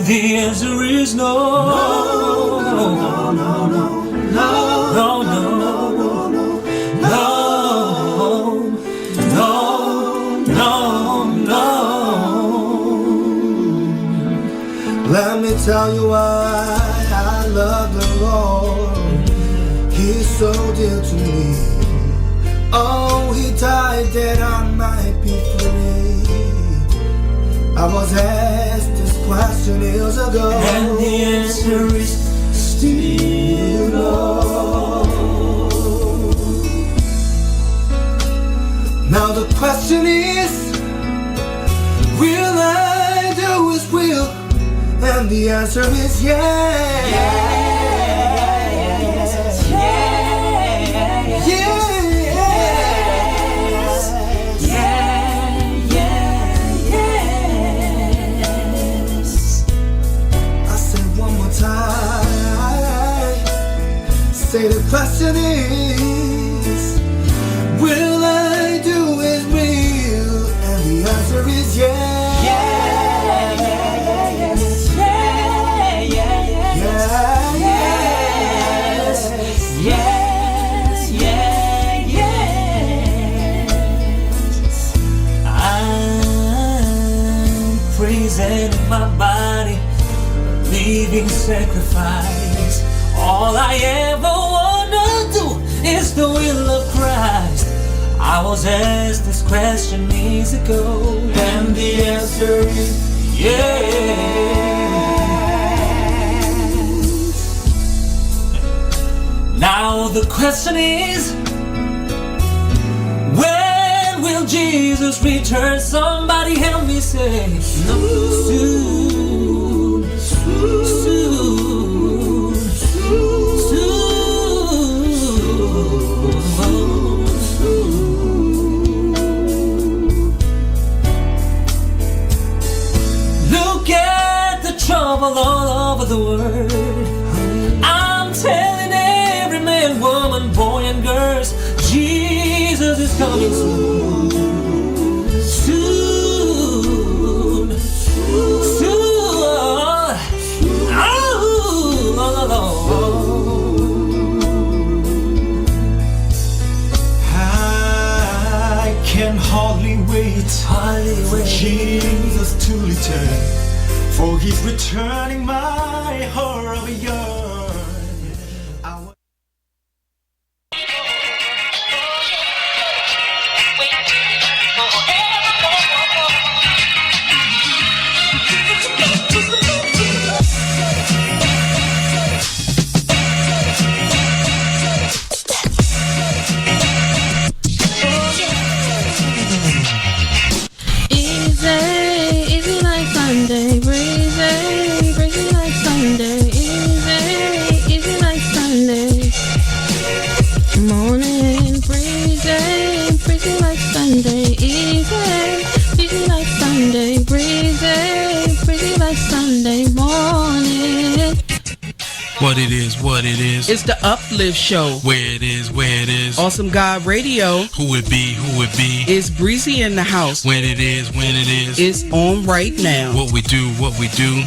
the answer is no. No, no, no, no, no, no, no, no, no, no. Let me tell you why I love the Lord. He's so dear to me. Oh, he died that I might be free. I was asked this question years ago, and the answer is still no. Now the question is, will I do his will? And the answer is yes. Yes, yes, yes. I said one more time. Say the question is, will I do his will? And the answer is yes. In my body, living sacrifice. All I ever wanna do is the will of Christ. I was asked this question years ago, and the answer is yes. Now the question is, when will Jesus return? Somebody help me say soon, soon, soon, soon. Look at the trouble all over the world. I'm telling every man, woman, boy and girls, Jesus is coming soon. Soon, soon. I can hardly wait for Jesus to return, for he's returning my heart of a yearn. Breezy like Sunday, easy like Sunday. Morning, breezy like Sunday, easy like Sunday, breezy like Sunday morning. What it is. It's the UpLIFT show. Where it is. Awesome God Radio. Who it be. It's Breezy in the house. When it is. It's on right now. What we do.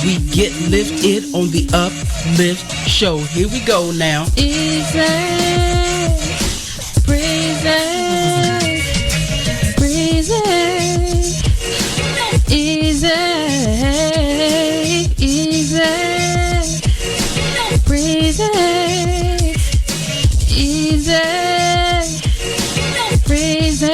We get lifted on the UpLIFT show. Here we go now. Easy, breezy, easy, breezy, breezy.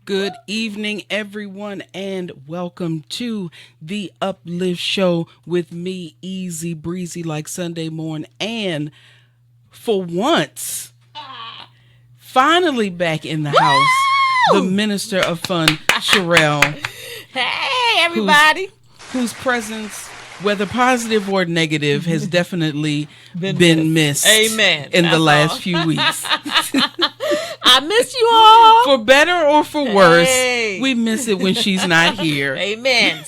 Good evening, everyone, and welcome to the UpLIFT show with me, Easy Breezy like Sunday morning, and for once, finally back in the house, the Minister of Fun, Sherelle. Hey, everybody. Whose presence, whether positive or negative, has definitely been missed. Amen. In the last all. few weeks. I miss you all. For better or for worse, Hey. we miss it when she's not here. Amen.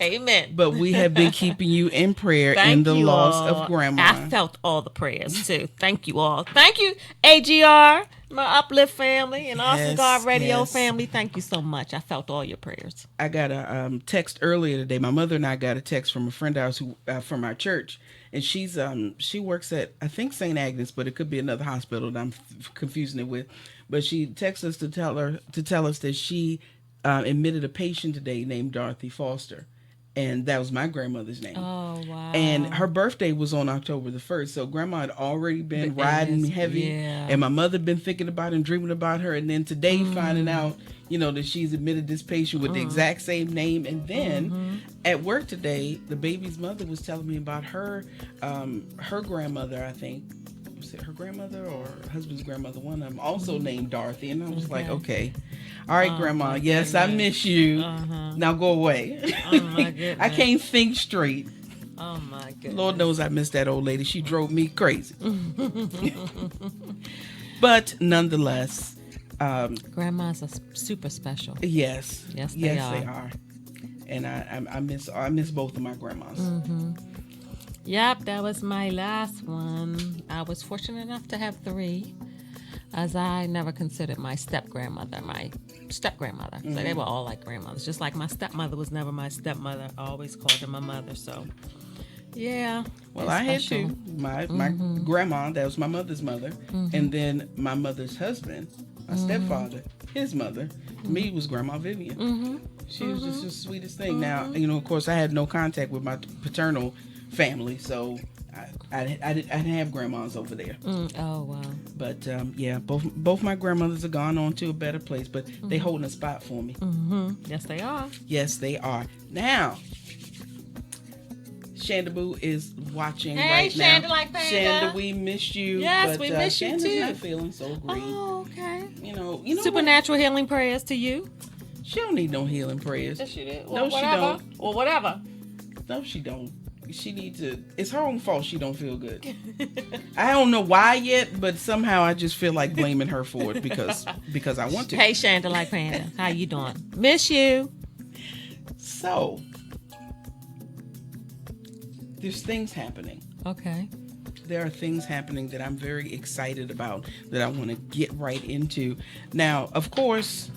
Amen. But we have been keeping you in prayer Thank in the you loss all. of Grandma. I felt all the prayers too. Thank you all. Thank you, AGR, my Uplift family, and Awesome Yes, God Radio yes. family. Thank you so much. I felt all your prayers. I got a text earlier today. My mother and I got a text from a friend of ours who from our church, and she's she works at, I think, St. Agnes, but it could be another hospital that I'm confusing it with. But she texted us to tell us that she admitted a patient today named Dorothy Foster. And that was my grandmother's name. Oh, wow. And her birthday was on October the 1st. So Grandma had already been riding heavy. Yeah. And my mother been thinking about and dreaming about her. And then today finding out, that she's admitted this patient with the exact same name. And then at work today, the baby's mother was telling me about her grandmother, I think. Was it her grandmother or her husband's grandmother? One of them also named Dorothy. And I was like, okay. All right, Grandma. Yes, I miss you. Now go away. Oh, my goodness. I can't think straight. Oh, my goodness. Lord knows I miss that old lady. She drove me crazy. But nonetheless, Grandmas are super special. yes. Yes, they yes, are. they are. And I miss both of my grandmas. Yep, that was my last one. I was fortunate enough to have 3, as I never considered my step-grandmother my step-grandmother. So they were all like grandmothers. Just like my stepmother was never my stepmother. I always called her my mother. So, yeah. Well, it's I had special. two. My grandma, that was my mother's mother. And then my mother's husband, my stepfather, his mother, me was Grandma Vivian. She was just the sweetest thing. Now, of course, I had no contact with my paternal family, so I didn't have grandmas over there. Oh, wow. But yeah, both my grandmothers are gone on to a better place, but they holding a spot for me. Yes, they are. Yes, they are. Now, Shandaboo is watching Hey, right now. Shanda like Panda. Shanda, we missed you. Yes, but, we miss you Shanda's too. not feeling so great. Oh, okay. You know Supernatural healing prayers to you. what? She don't need no healing prayers. Yes, you did. No, she don't. Or whatever. No, she don't. She needs to. It's her own fault she don't feel good. I don't know why yet, but somehow I just feel like blaming her for it because I want to. Hey, Shanda like Panda. How you doing? Miss you. So, there's things happening. Okay. There are things happening that I'm very excited about that I want to get right into. Now, of course,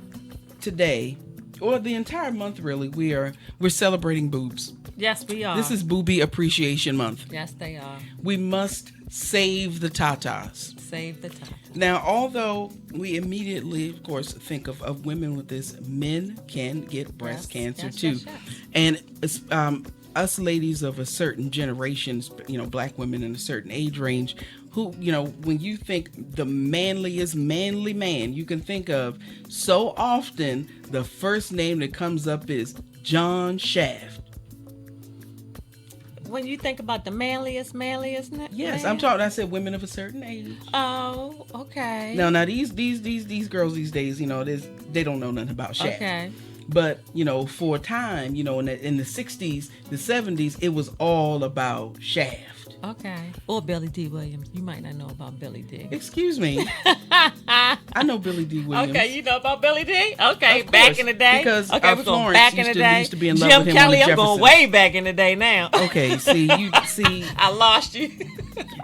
today, or the entire month really, we're celebrating boobs. Yes, we are. This is Boobie Appreciation Month. Yes, they are. We must save the tatas. Save the time. Now, although we immediately, of course, think of women with this, men can get breast cancer too. Yes. And us ladies of a certain generation, black women in a certain age range, who, when you think the manliest manly man you can think of, so often the first name that comes up is John Shaft. When you think about the manliest Yes, man? I'm talking. I said women of a certain age. Oh, okay. Now these girls these days, they don't know nothing about Shaft. Okay. But for a time, in the 60s, the 70s, it was all about Shaft. Okay. Or Billy D. Williams. You might not know about Billy D. Excuse me. I know Billy D. Williams. Okay, you know about Billy D? Okay, Of back course, in the day. because, okay, we're going Florence back in the day. used to be in love Jim with him Kelly, on the I'm going Jeffersons. way back in the day now. Okay, see. I lost you.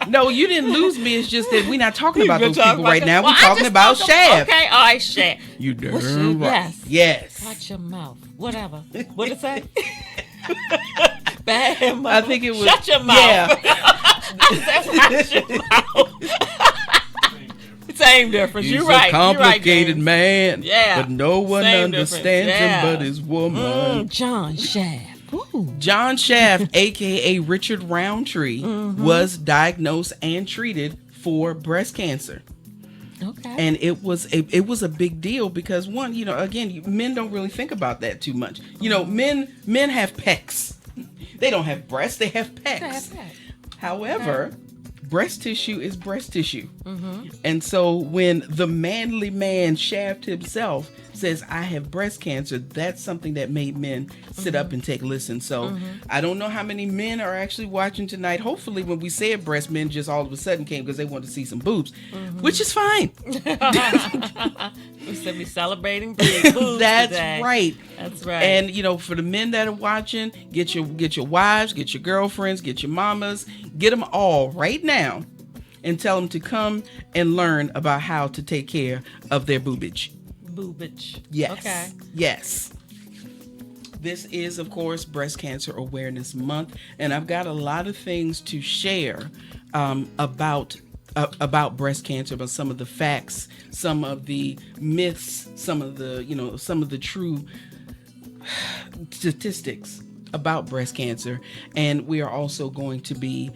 No, you didn't lose me. It's just that we're not talking about those people right now. Well, We're talking about Shaft. Okay, all right, Shaft. You What's darn your- right. Yes. Yes. Watch your mouth. Whatever. What it say? Bad mouth. I think it was. Shut your mouth. Yeah. I said, watch your mouth. Same difference. He's You're right. a complicated You're right, man. Yeah. But no one Same understands difference. him Yeah. but his woman. John Shaft. Ooh. John Shaft, a.k.a. Richard Roundtree, was diagnosed and treated for breast cancer. Okay. And it was a big deal because one, again, men don't really think about that too much. Men have pecs. They don't have breasts, they have pecs. However, breast tissue is breast tissue. And so when the manly man Shaft himself says, I have breast cancer, that's something that made men sit up and take a listen. So I don't know how many men are actually watching tonight. Hopefully when we said breast, men just all of a sudden came because they wanted to see some boobs, which is fine. We said we celebrating big boobs That's today. right. That's right. And you know, for the men that are watching, get your wives, get your girlfriends, get your mamas, get them all right now, and tell them to come and learn about how to take care of their boobage. Boobage. Yes. Okay. Yes. This is, of course, Breast Cancer Awareness Month, and I've got a lot of things to share about breast cancer, about some of the facts, some of the myths, some of the true statistics about breast cancer. And we are also going to be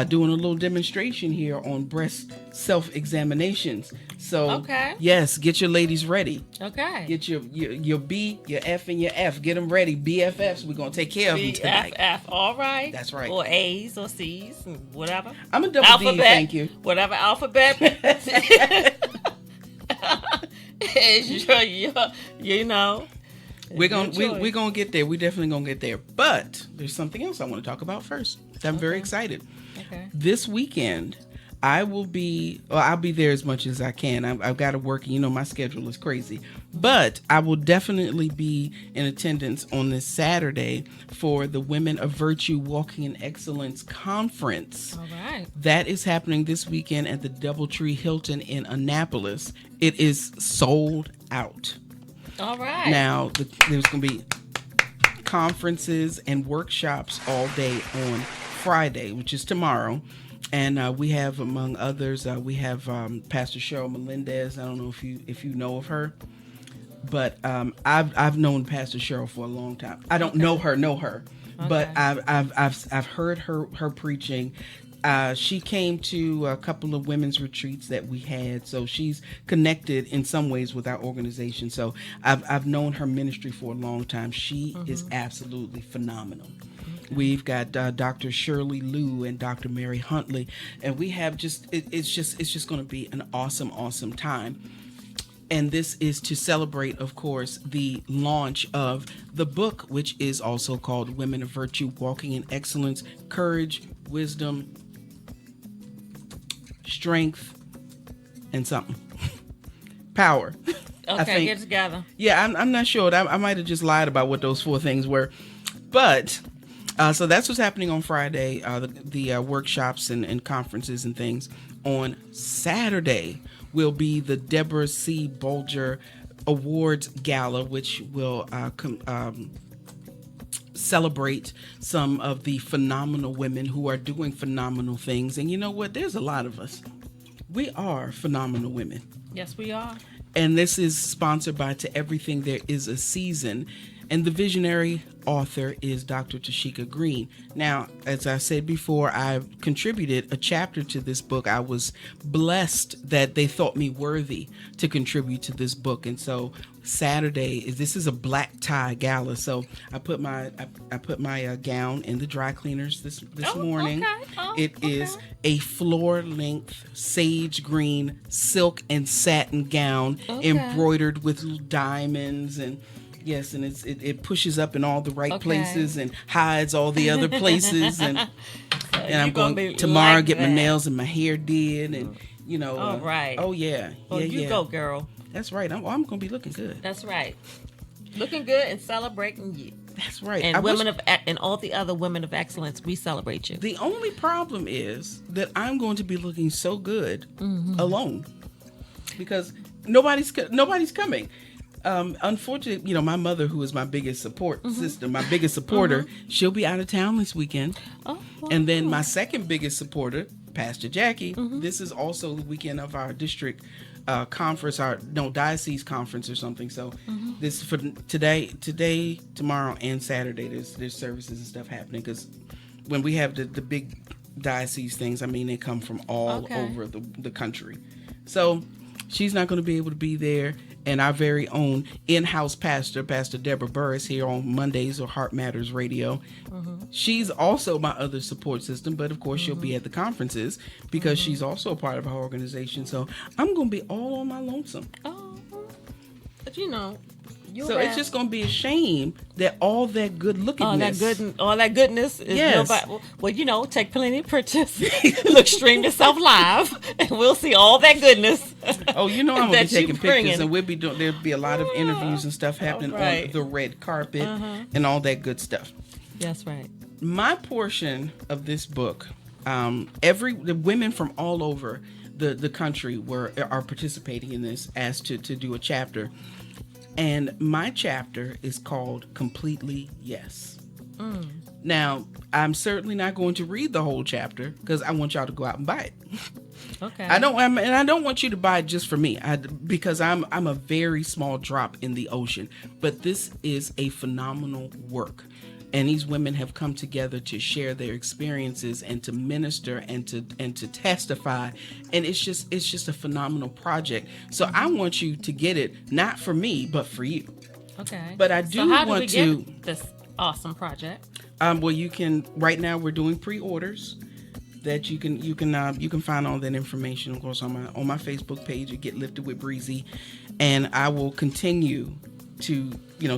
doing a little demonstration here on breast self-examinations. So Okay. yes, get your ladies ready. Okay. Get your B, your F, and your F. Get them ready. BFFs. We're going to take care of them tonight. BFF. All right. That's right. Or A's or C's, whatever. I'm a double Alphabet. D, thank you. Whatever alphabet is you know. We're your gonna get there. We're definitely gonna get there. But there's something else I want to talk about first. I'm very excited. Okay. This weekend, I'll be there as much as I can. I've got to work. You know, my schedule is crazy. But I will definitely be in attendance on this Saturday for the Women of Virtue Walking in Excellence Conference. All right. That is happening this weekend at the Doubletree Hilton in Annapolis. It is sold out. All right. Now, there's going to be conferences and workshops all day on Friday, which is tomorrow. And we have, among others, we have Pastor Cheryl Melendez. I don't know if you know of her, but I've known Pastor Cheryl for a long time. I don't know her, but I've heard her preaching. She came to a couple of women's retreats that we had, so she's connected in some ways with our organization. So I've known her ministry for a long time. She is absolutely phenomenal. We've got Dr. Shirley Liu and Dr. Mary Huntley, and we have it's just going to be an awesome time. And this is to celebrate, of course, the launch of the book, which is also called Women of Virtue, Walking in Excellence, Courage, Wisdom, Strength, and something. Power. Okay, I think. get together. Yeah, I'm not sure. I might have just lied about what those 4 things were. But, so that's what's happening on Friday, the workshops and conferences and things. On Saturday will be the Deborah C. Bolger Awards Gala, which will celebrate some of the phenomenal women who are doing phenomenal things. And you know what? There's a lot of us. We are phenomenal women. Yes, we are. And this is sponsored by To Everything There Is a Season. And the visionary author is Dr. Tashika Green. Now, as I said before, I contributed a chapter to this book. I was blessed that they thought me worthy to contribute to this book. And so Saturday this is a black tie gala. So I put my gown in the dry cleaners this morning. Okay. It is a floor length sage green silk and satin gown embroidered with little diamonds and yes, and it pushes up in all the right places and hides all the other places. And I'm going tomorrow get my nails and my hair did, and you know. All right. Oh yeah. Well, you go, girl. That's right. I'm going to be looking good. That's right. Looking good and celebrating you. That's right. And and all the other women of excellence, we celebrate you. The only problem is that I'm going to be looking so good alone because nobody's coming. Unfortunately, you know, my mother, who is my biggest support system, my biggest supporter, she'll be out of town this weekend. Oh, wow. And then my second biggest supporter, Pastor Jackie, this is also the weekend of our district conference, diocese conference or something. So this for today, tomorrow, and Saturday, there's services and stuff happening because when we have the big diocese things, I mean, they come from all over the country. So she's not going to be able to be there. and our very own in-house pastor, Pastor Deborah Burris, here on Mondays or Heart Matters Radio. She's also my other support system, but of course she'll be at the conferences because she's also a part of our organization. So I'm going to be all on my lonesome. Oh, but you know, it's just going to be a shame that all that good lookingness, all that goodness is Yes. nobody. Well, you know, take plenty of pictures, look, stream yourself live, and we'll see all that goodness. Oh, you know I'm gonna be that you taking pictures, bringing. and there'll be a lot of interviews and stuff happening right. on the red carpet and all that good stuff. That's right. My portion of this book, the women from all over the country are participating in this, asked to do a chapter, and my chapter is called Completely Yes. Now, I'm certainly not going to read the whole chapter because I want y'all to go out and buy it. Okay. I don't want you to buy it just for me, because I'm a very small drop in the ocean. But this is a phenomenal work, and these women have come together to share their experiences and to minister and to testify, and it's just a phenomenal project. So I want you to get it, not for me, but for you. Okay. But I do so how want do we to. get this awesome project? Well, you can. Right now, we're doing pre-orders that you can find all that information, of course, on my Facebook page at Get Lifted with Breezy, and I will continue to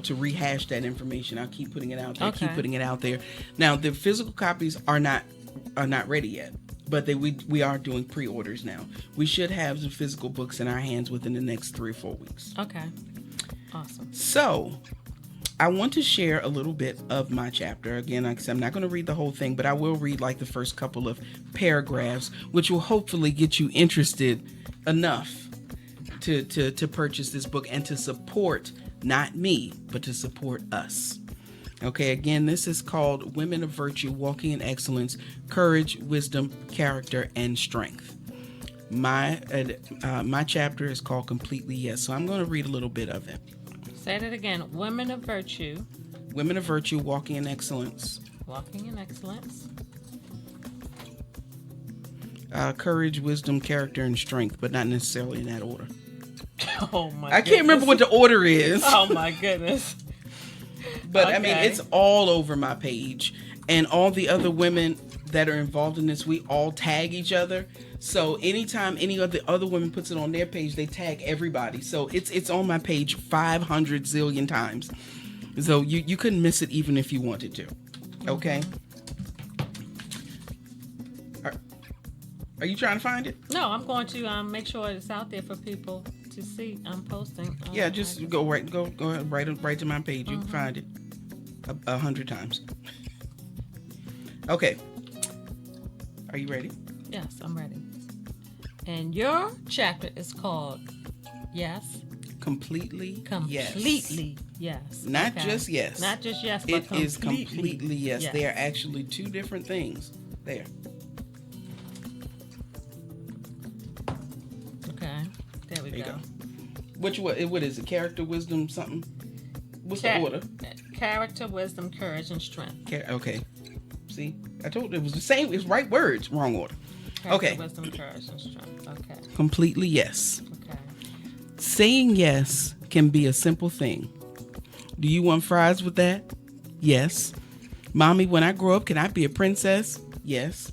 rehash that information. I'll keep putting it out there. Okay. Keep putting it out there. Now, the physical copies are not ready yet, but we are doing pre-orders now. We should have the physical books in our hands within the next 3 or 4 weeks. Okay. Awesome. So, I want to share a little bit of my chapter. Again, like I said, I'm not going to read the whole thing, but I will read like the first couple of paragraphs, which will hopefully get you interested enough to purchase this book and to support not me, but to support us. Okay, again, this is called Women of Virtue, Walking in Excellence, Courage, Wisdom, Character, and Strength. My chapter is called Completely Yes, so I'm going to read a little bit of it. Say that again. Women of Virtue. Women of Virtue, Walking in Excellence. Walking in Excellence. Courage, Wisdom, Character, and Strength, but not necessarily in that order. Oh my! I can't remember what the order is. Oh my goodness! But Okay. I mean, it's all over my page, and all the other women that are involved in this, we all tag each other. So anytime any of the other women puts it on their page, they tag everybody. So it's on my page 500 zillion times. So you couldn't miss it even if you wanted to. Okay. Are you trying to find it? No, I'm going to make sure it's out there for people to see. I'm posting. Yeah, just go ahead, right to my page. You can find it 100 times. Okay. Are you ready? Yes, I'm ready. And your chapter is called Yes. Completely yes. Completely yes. Not Okay. just yes. Not just yes, but It is completely yes. yes. They are actually two different things. There. Okay. There we There you go. go. What is it? Character, wisdom, something? What's the order? Character, wisdom, courage, and strength. Okay. See? I told you it was the same. It's right words, wrong order. Character, Okay. wisdom, courage, and strength. Okay. Completely yes. Okay. Saying yes can be a simple thing. Do you want fries with that? Yes. Mommy, when I grow up, can I be a princess? Yes.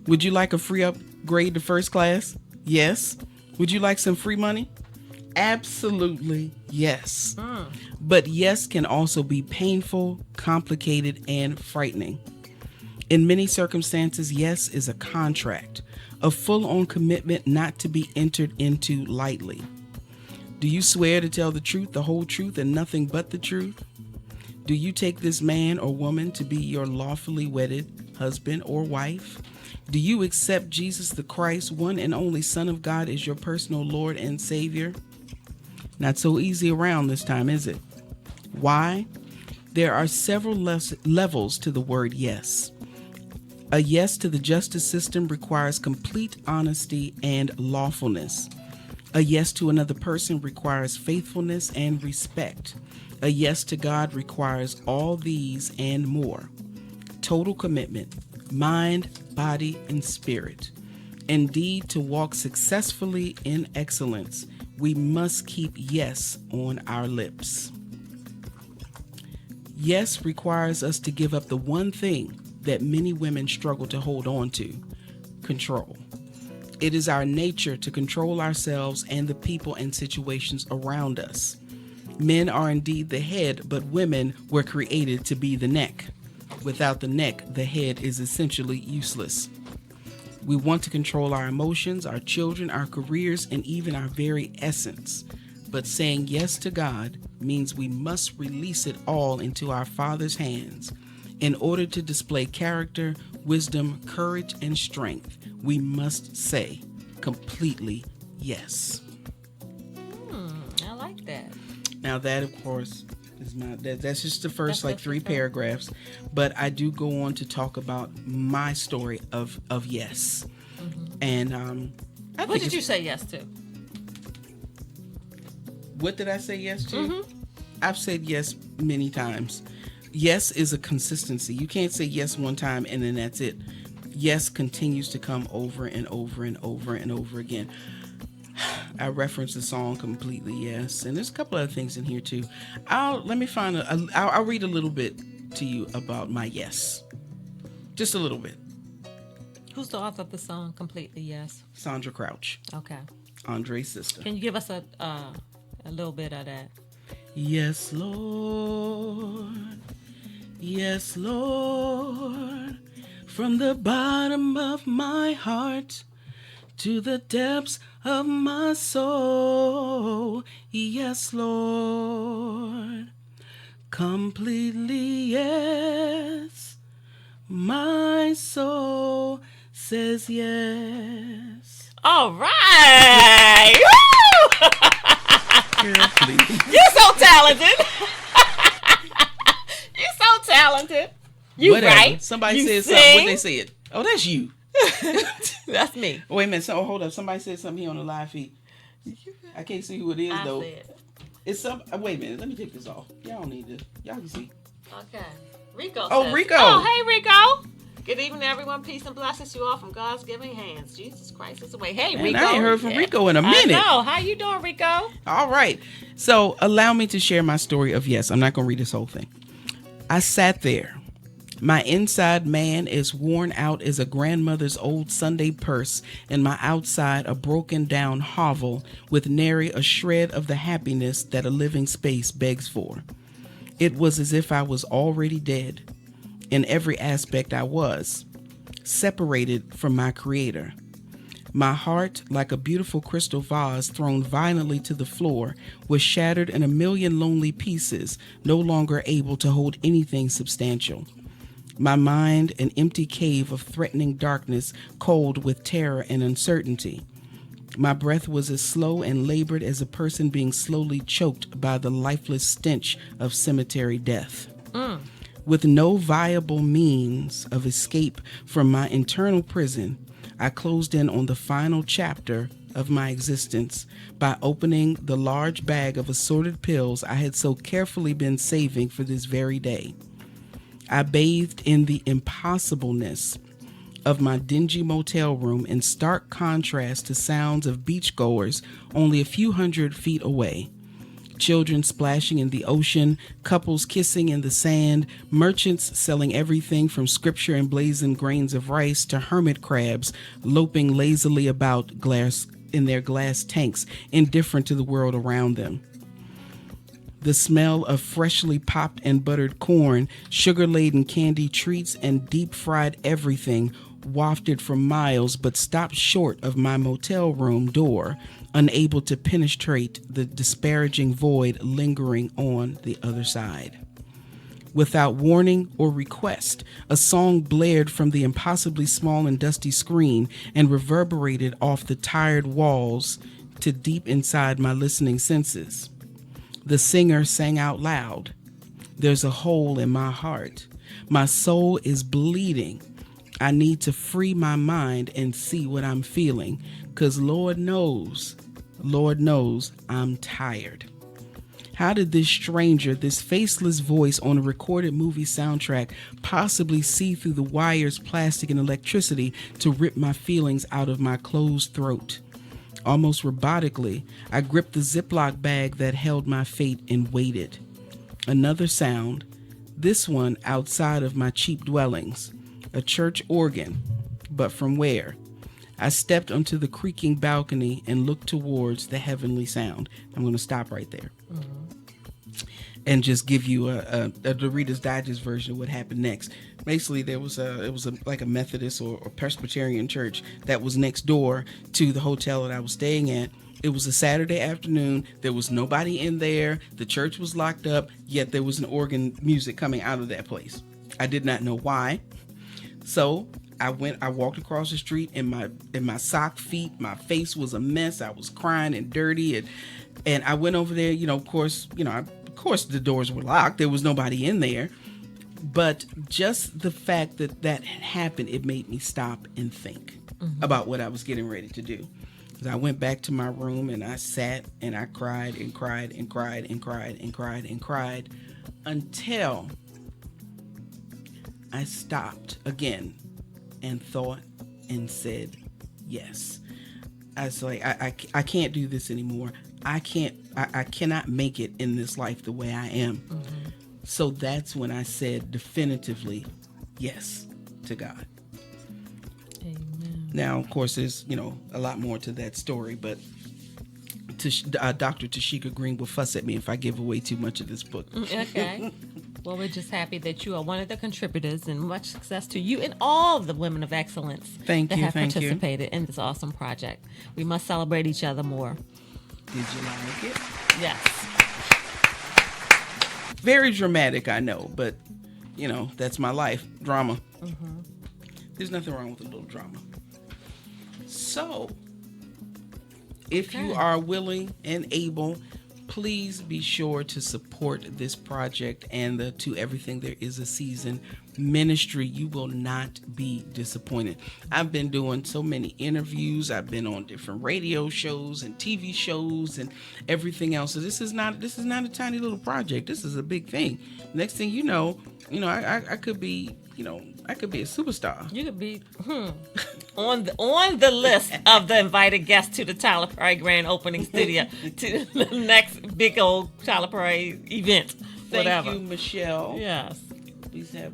Would you like a free upgrade to first class? Yes. Would you like some free money? Absolutely yes. But yes can also be painful, complicated, and frightening. In many circumstances, yes is a contract, a full-on commitment not to be entered into lightly. Do you swear to tell the truth, the whole truth, and nothing but the truth? Do you take this man or woman to be your lawfully wedded husband or wife? Do you accept Jesus the Christ, one and only Son of God, as your personal Lord and Savior? Not so easy around this time, is it? Why? There are several levels to the word yes. A yes to the justice system requires complete honesty and lawfulness. A yes to another person requires faithfulness and respect. A yes to God requires all these and more. Total commitment, mind, body, and spirit. Indeed, to walk successfully in excellence, we must keep yes on our lips. Yes requires us to give up the one thing that many women struggle to hold on to: control. It is our nature to control ourselves and the people and situations around us. Men are indeed the head, but women were created to be the neck. Without the neck, the head is essentially useless. We want to control our emotions, our children, our careers, and even our very essence. But saying yes to God means we must release it all into our Father's hands. In order to display character, wisdom, courage, and strength, we must say completely yes. I like that. Now that, of course, is that's just the first like 3 paragraphs, but I do go on to talk about my story of yes. And what did you say yes to? What did I say yes to? I've said yes many times. Yes is a consistency. You can't say yes one time and then that's it. Yes continues to come over and over and over and over again. I referenced the song Completely Yes, and there's a couple other things in here too. I'll read a little bit to you about my yes. Just a little bit. Who's the author of the song Completely Yes? Sandra Crouch, Okay. Andre's sister. Can you give us a little bit of that? Yes, Lord. Yes, Lord. From the bottom of my heart to the depths of my soul. Yes, Lord. Completely yes. My soul says yes. All right. Woo! Girl, please. You're so talented. You're so talented. You Whatever. right. Somebody you said sing. something. What they said? Oh, that's you. That's me. Wait a minute. So hold up. Somebody said something here on the live feed. I can't see who it is though. Said. It's some. Wait a minute. Let me take this off. Y'all don't need this. Y'all can see. Okay. Rico. Oh, says, Rico. Oh, hey, Rico. Good evening, everyone. Peace and blessings to you all from God's giving hands. Jesus Christ is the way. Hey, Man, Rico. I ain't heard from Rico in a minute. I know. How you doing, Rico? All right. So allow me to share my story of yes. I'm not going to read this whole thing. I sat there. My inside man is worn out as a grandmother's old Sunday purse, and my outside a broken down hovel with nary a shred of the happiness that a living space begs for. It was as if I was already dead. In every aspect I was, separated from my creator. My heart, like a beautiful crystal vase thrown violently to the floor, was shattered in a million lonely pieces, no longer able to hold anything substantial. My mind, an empty cave of threatening darkness, cold with terror and uncertainty. My breath was as slow and labored as a person being slowly choked by the lifeless stench of cemetery death. With no viable means of escape from my internal prison, I closed in on the final chapter of my existence by opening the large bag of assorted pills I had so carefully been saving for this very day. I bathed in the impossibleness of my dingy motel room in stark contrast to sounds of beachgoers only a few hundred feet away. Children splashing in the ocean, couples kissing in the sand, merchants selling everything from scripture and blazing grains of rice to hermit crabs loping lazily about glass in their glass tanks, indifferent to the world around them. The smell of freshly popped and buttered corn, sugar-laden candy treats, and deep-fried everything wafted for miles but stopped short of my motel room door, unable to penetrate the disparaging void lingering on the other side. Without warning or request, a song blared from the impossibly small and dusty screen and reverberated off the tired walls to deep inside my listening senses. The singer sang out loud, "There's a hole in my heart. My soul is bleeding. I need to free my mind and see what I'm feeling, 'cause Lord knows, I'm tired." How did this stranger, this faceless voice on a recorded movie soundtrack, possibly see through the wires, plastic, and electricity to rip my feelings out of my closed throat? Almost robotically, I gripped the Ziploc bag that held my fate and waited. Another sound, this one outside of my cheap dwellings, a church organ, but from where? I stepped onto the creaking balcony and looked towards the heavenly sound. I'm going to stop right there. And just give you the Reader's Digest version of what happened next. Basically, it was like a Methodist or Presbyterian church that was next door to the hotel that I was staying at. It was a Saturday afternoon. There was nobody in there. The church was locked up, yet there was an organ music coming out of that place. I did not know why. So I walked across the street in my sock feet. My face was a mess. I was crying and dirty. And I went over there, of course, the doors were locked. There was nobody in there. But just the fact that had happened, it made me stop and think about what I was getting ready to do. I went back to my room and I sat and I cried and cried and cried and cried and cried and cried until I stopped again and thought and said yes. I was like, I can't do this anymore. I cannot make it in this life the way I am. So that's when I said definitively yes to God. Amen. Now, of course, there's, a lot more to that story, but Dr. Tashika Green will fuss at me if I give away too much of this book. Okay. Well, we're just happy that you are one of the contributors, and much success to you and all the women of excellence that have participated in this awesome project. We must celebrate each other more. Did you like it? Yes. Very dramatic, I know, but, that's my life. Drama. There's nothing wrong with a little drama. So, if you are willing and able, please be sure to support this project and the To Everything There Is a Season ministry. You will not be disappointed. I've been doing so many interviews. I've been on different radio shows and TV shows and everything else. So this is not a tiny little project. This is a big thing. Next thing you know, I could be, I could be a superstar. You could be on the list of the invited guests to the Tyler Perry Grand Opening Studio to the next big old Tyler Perry event. Thank you, Michelle. Yes.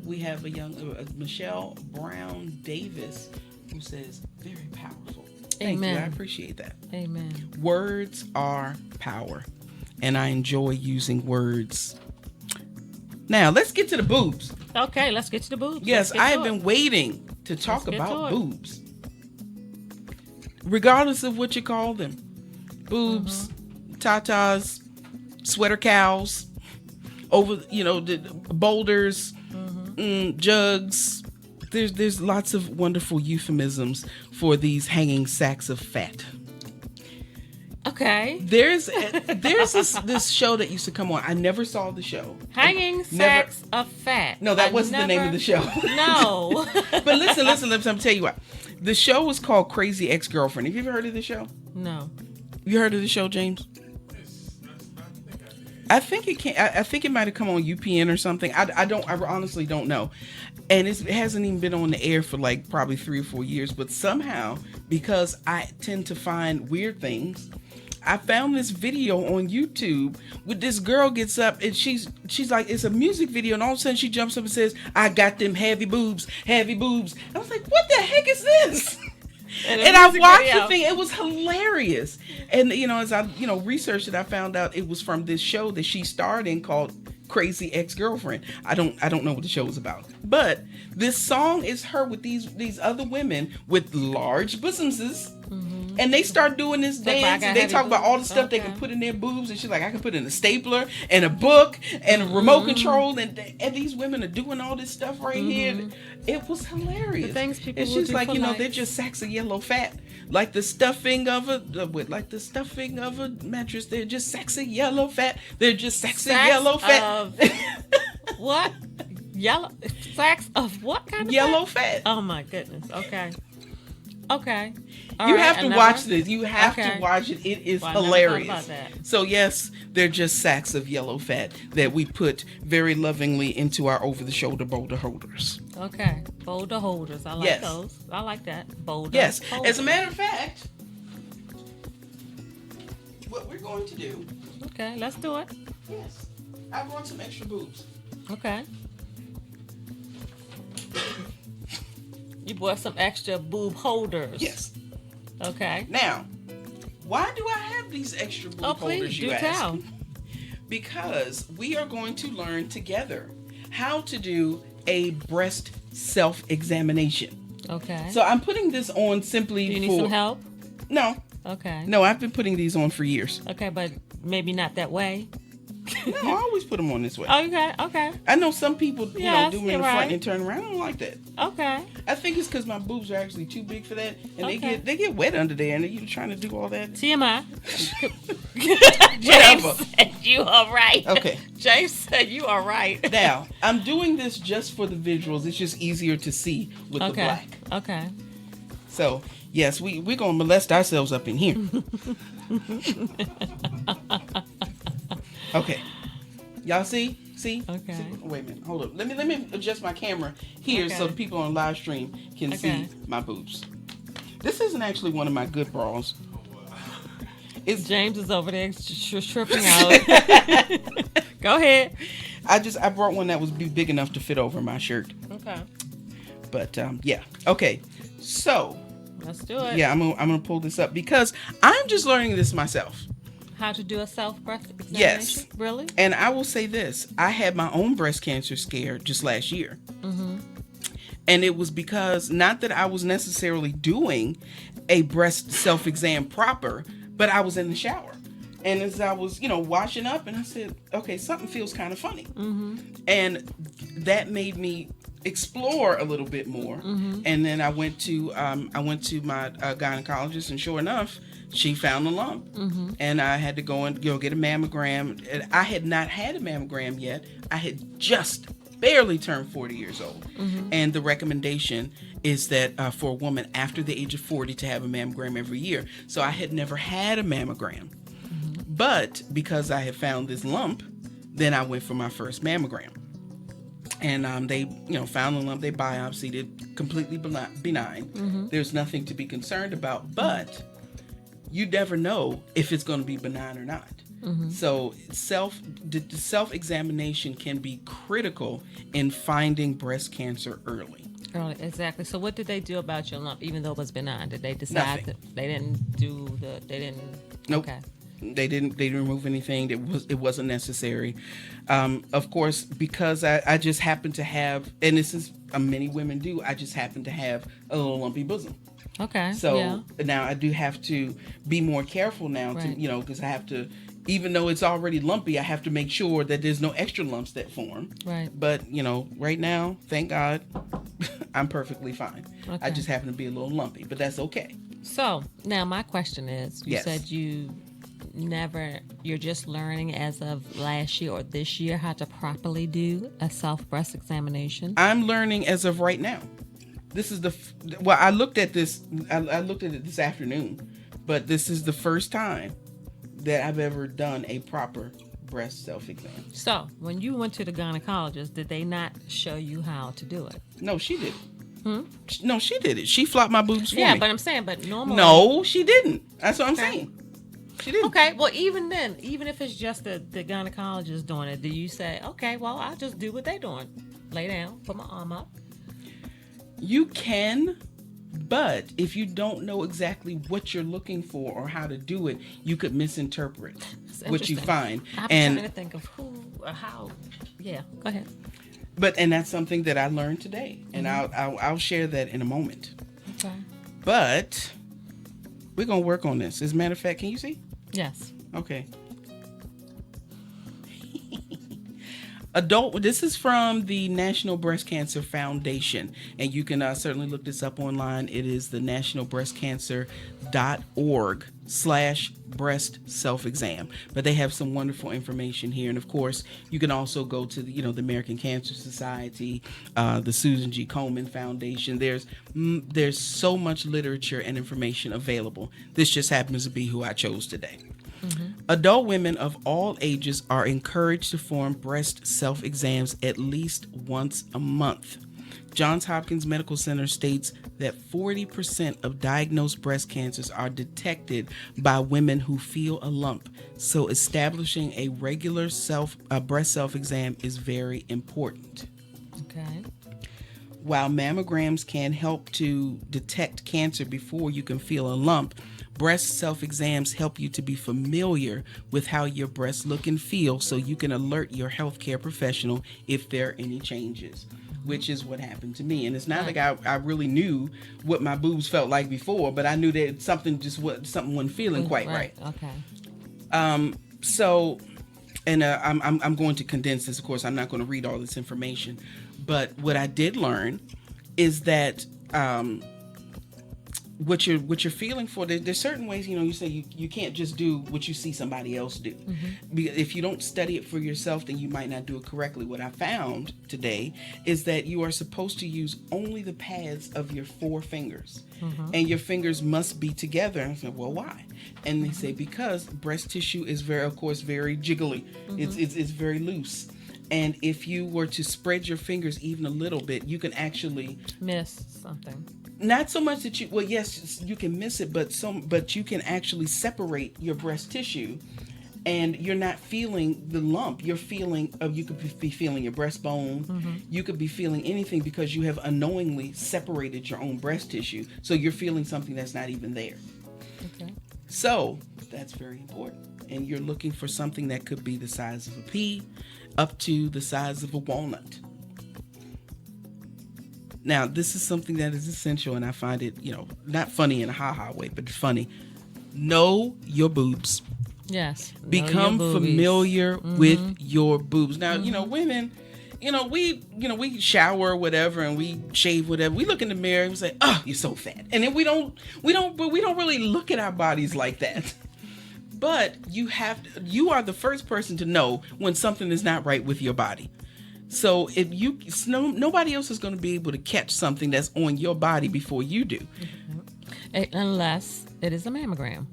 We have a young Michelle Brown Davis who says very powerful. Thank Amen. you. I appreciate that. Amen. Words are power, and I enjoy using words. Now let's get to the boobs. Okay, let's get to the boobs. Yes, I have been waiting to talk about boobs. Regardless of what you call them. Boobs, tatas, sweater cows, the boulders, jugs. There's lots of wonderful euphemisms for these hanging sacks of fat. Okay. There's this show that used to come on. I never saw the show. Hanging Sacks of Fat. No, that wasn't the name of the show. No. But listen, I'm tell you what. The show was called Crazy Ex-Girlfriend. Have you ever heard of the show? No. You heard of the show, James? I think it might have come on UPN or something. I honestly don't know. And it hasn't even been on the air for like probably 3 or 4 years, but somehow, because I tend to find weird things, I found this video on YouTube where this girl gets up and she's like, it's a music video, and all of a sudden she jumps up and says, "I got them heavy boobs, heavy boobs." I was like, what the heck is this? And I watched the thing. It was hilarious. And as I researched it, I found out it was from this show that she starred in called Crazy Ex-Girlfriend. I don't know what the show is about, but this song is her with these other women with large bosoms. And they start doing this dance, and they talk about all the stuff they can put in their boobs, and she's like, I can put in a stapler and a book and a remote control, and these women are doing all this stuff right here. It was hilarious. The things people it's will just do like for life. they're just sacks of yellow fat, like the stuffing of a mattress. They're just sacks of yellow fat. They're just sacks of yellow fat. What? Yellow sacks of what kind of yellow fat? Oh my goodness. Okay. You have to watch this. You have to watch it. It is hilarious. So yes, they're just sacks of yellow fat that we put very lovingly into our over-the-shoulder boulder holders. Okay, boulder holders. I like those. I like that. Boulder. Yes. Holders. As a matter of fact, going to do. Okay, let's do it. Yes. I brought some extra boobs. Okay. You bought some extra boob holders. Yes. Okay. Now, why do I have these extra boob holders, please, you do ask? tell. Because we are going to learn together how to do a breast self-examination. Okay. So I'm putting this on simply do you need for... some help? No. Okay. No, I've been putting these on for years. Okay, but maybe not that way. No, I always put them on this way. Okay, okay. I know some people, do them in the you're front right. and turn around. I don't like that. Okay. I think it's because my boobs are actually too big for that, and Okay. they get wet under there, and you're trying to do all that. TMI. Whatever. James said you are right. Okay. James said you are right. Now, I'm doing this just for the visuals. It's just easier to see with the black. Okay. So, yes, we're going to molest ourselves up in here. Okay. Y'all see? See? Okay. See? Wait a minute. Hold up. Let me adjust my camera here so the people on live stream can see my boobs. This isn't actually one of my good bras. It's James is over there tripping out. Go ahead. I brought one that was big enough to fit over my shirt. Okay. But yeah. Okay. So Let's do it. yeah, I'm gonna pull this up because I'm just learning this myself. How to do a self-breast examination? Yes. Really? And I will say this: I had my own breast cancer scare just last year. Mm-hmm. And it was because not that I was necessarily doing a breast self-exam proper, but I was in the shower. And as I was, washing up, and I said, okay, something feels kind of funny. Mm-hmm. And that made me explore a little bit more. Mm-hmm. And then I went to my gynecologist, and sure enough, she found a lump. Mm-hmm. And I had to go and get a mammogram. And I had not had a mammogram yet. I had just barely turned 40 years old. Mm-hmm. And the recommendation is that for a woman after the age of 40 to have a mammogram every year. So I had never had a mammogram. Mm-hmm. But because I had found this lump, then I went for my first mammogram. And they, found the lump. They biopsied it, completely benign. Mm-hmm. There's nothing to be concerned about. But you never know if it's going to be benign or not. Mm-hmm. So self-examination can be critical in finding breast cancer early. Early, exactly. So what did they do about your lump, even though it was benign? Did they decide Nothing. that they didn't? Nope. Okay. They didn't remove anything. It wasn't necessary. Of course, because I just happened to have, and this is many women do, I just happen to have a little lumpy bosom. Okay. So now I do have to be more careful now, Right. to because I have to, even though it's already lumpy, I have to make sure that there's no extra lumps that form. Right. But right now, thank God, I'm perfectly fine. I Okay. just happen to be a little lumpy, but that's okay. So now my question is, you Yes. said you're just learning as of last year or this year how to properly do a self-breast examination. I'm learning as of right now. This is I looked at this. I looked at it this afternoon, but this is the first time that I've ever done a proper breast self-exam. So when you went to the gynecologist, did they not show you how to do it? No, she did it. No, she did it. She flopped my boobs for me. Yeah, but I'm saying, but normally. No, she didn't. That's what I'm Okay. saying. She didn't. Okay, well, even then, even if it's just the gynecologist doing it, do you say, okay, well, I'll just do what they're doing? Lay down, put my arm up. You can, but if you don't know exactly what you're looking for or how to do it, you could misinterpret It's what you interesting. find. I'm trying to think of who or how. Yeah, go ahead. And that's something that I learned today, and I'll share that in a moment. Okay. But we're gonna work on this. As a matter of fact, can you see? Yes. Okay. This is from the National Breast Cancer Foundation, and you can certainly look this up online. It is the nationalbreastcancer.org/breast self-exam. But they have some wonderful information here, and of course, you can also go to the the American Cancer Society, the Susan G. Komen Foundation. There's so much literature and information available. This just happens to be who I chose today. Mm-hmm. Adult women of all ages are encouraged to perform breast self-exams at least once a month. Johns Hopkins Medical Center states that 40% of diagnosed breast cancers are detected by women who feel a lump. So establishing a regular breast self-exam is very important. Okay. While mammograms can help to detect cancer before you can feel a lump, breast self-exams help you to be familiar with how your breasts look and feel so you can alert your healthcare professional if there are any changes, which is what happened to me. And it's not like I really knew what my boobs felt like before, but I knew that something wasn't feeling quite right. Okay. So, and I'm going to condense this. Of course, I'm not going to read all this information, but what I did learn is that what you're feeling for, there's certain ways, you say you can't just do what you see somebody else do. Because if you don't study it for yourself, then you might not do it correctly. What I found today is that you are supposed to use only the pads of your 4 fingers, and your fingers must be together. And I said, well, why? And they say because breast tissue is very jiggly. It's very loose. And if you were to spread your fingers even a little bit, you can actually miss something. Not so much that yes, you can miss it, but you can actually separate your breast tissue, and you're not feeling the lump. You're feeling you could be feeling your breastbone. You could be feeling anything because you have unknowingly separated your own breast tissue. So you're feeling something that's not even there. Okay. So that's very important. And you're looking for something that could be the size of a pea up to the size of a walnut. Now, this is something that is essential, and I find it, not funny in a ha-ha way, but funny. Know your boobs. Yes. Become familiar with your boobs. Now, women, we shower or whatever, and we shave whatever. We look in the mirror and we say, "Oh, you're so fat," and then we don't really look at our bodies like that. But you are the first person to know when something is not right with your body. So if nobody else is going to be able to catch something that's on your body before you do. Unless it is a mammogram.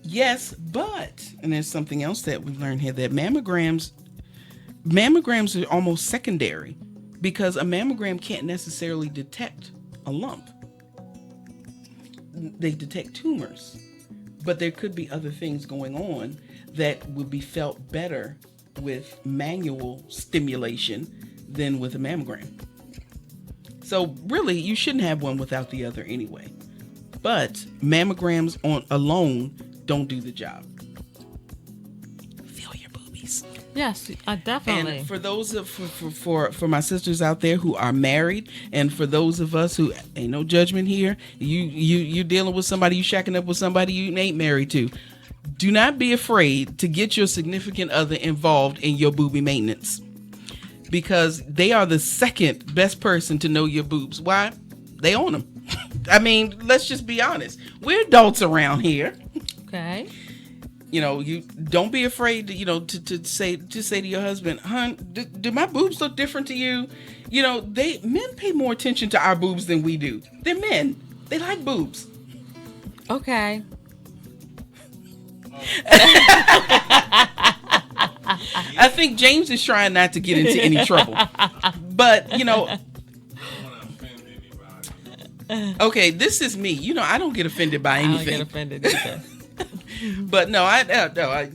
Yes, and there's something else that we learned here, that mammograms are almost secondary, because a mammogram can't necessarily detect a lump. They detect tumors, but there could be other things going on that would be felt better with manual stimulation than with a mammogram. So really, you shouldn't have one without the other anyway. But mammograms alone don't do the job. Feel your boobies. Yes, definitely. And for those for my sisters out there who are married, and for those of us who ain't no judgment here, you dealing with somebody, you shacking up with somebody you ain't married to. Do not be afraid to get your significant other involved in your boobie maintenance, because they are the second best person to know your boobs. Why? They own them. I mean, let's just be honest. We're adults around here. Okay. You don't be afraid to, to say to your husband, "Hun, do my boobs look different to you?" Men pay more attention to our boobs than we do. They're men. They like boobs. Okay. I think James is trying not to get into any trouble, but okay, this is me. I don't get offended by anything. I don't get offended either. But no,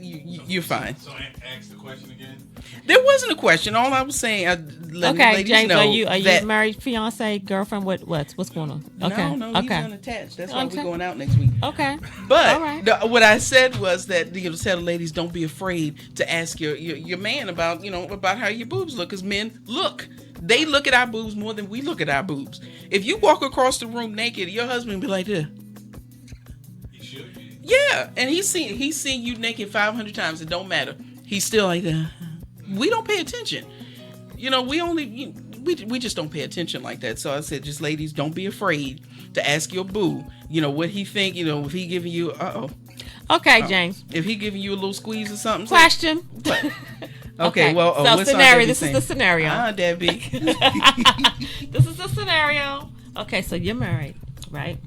you're fine. So ask the question again. There wasn't a question. All I was saying, letting okay, ladies James, know are you that married, fiance, girlfriend? What's going on? Okay, no, okay. he's unattached. That's why we're going out next week. Okay, But all right. what I said was that tell the ladies, don't be afraid to ask your man about about how your boobs look, because men they look at our boobs more than we look at our boobs. If you walk across the room naked, your husband will be like, "Yeah." He should be. Yeah, and he's seen you naked 500 times. It don't matter. He's still like that. We don't pay attention. We just don't pay attention like that. So I said, just ladies, don't be afraid to ask your boo, what he think, if he giving you, Okay, James. if he giving you a little squeeze or something. Question. Okay, well, so what's scenario. This is the scenario. Debbie. This is the scenario. Okay, so you're married, right?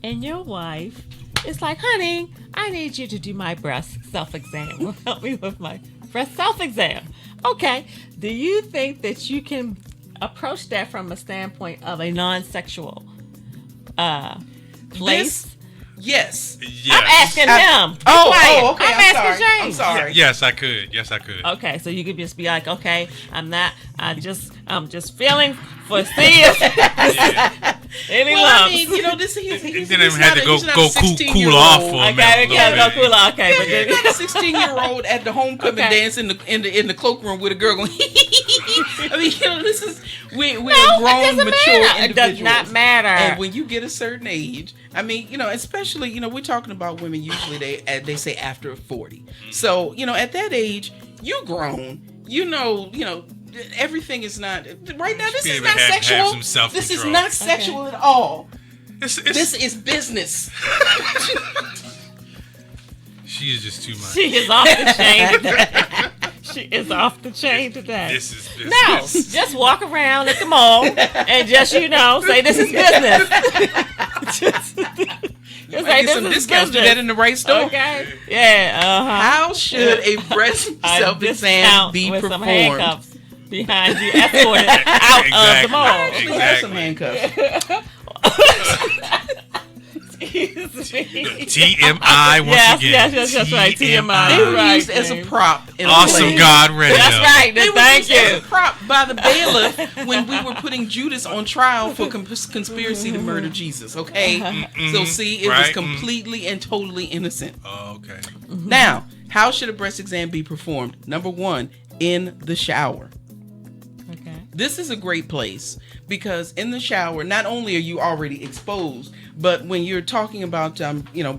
And your wife is like, "Honey, I need you to do my breast self-exam. Help me with my breast self-exam." Okay. Do you think that you can approach that from a standpoint of a non-sexual place? Yes. I'm asking him. Okay. I'm asking I'm James. sorry. Yes, I could. Yes, I could. Okay, so you could just be like, okay, I'm just feeling for seeing any Well, lumps. I mean, you know, this he's You didn't even have to go cool off for a Okay, minute. yeah, go cool off. Okay, but then, a 16-year-old at the homecoming Okay. dance in the cloakroom with a girl going. I mean, you know, this is we're No, grown, it doesn't mature matter. individuals. It does not matter. And when you get a certain age, I mean, you know, especially, you know, we're talking about women. Usually, they say after 40. So, you know, at that age, you grown. You know, everything is not right now. This Be is able not to have sexual. some self-control. This is not sexual at all. It's, This is business. she is just too much. she is off the chain today. She is off the chain today. This is No, business. just walk around at the mall and just, say this is business. just Might say get this some is discounts. Do business. that in the right store. Okay. Yeah. How should a breast self-exam discount be with performed? some handcuffs behind you, escorted out of the mall. We have some handcuffs. Excuse me. TMI once again. Yes, that's right. TMI. They were Right, used as a James. prop in a Awesome play. God Radio. That's right. They were Thank used as you. a prop by the bailiff when we were putting Judas on trial for conspiracy to murder Jesus. Okay, so see, it was Right. completely and totally innocent. Oh, okay. Now, how should a breast exam be performed? Number one, in the shower. Okay. This is a great place because in the shower, not only are you already exposed, but when you're talking about,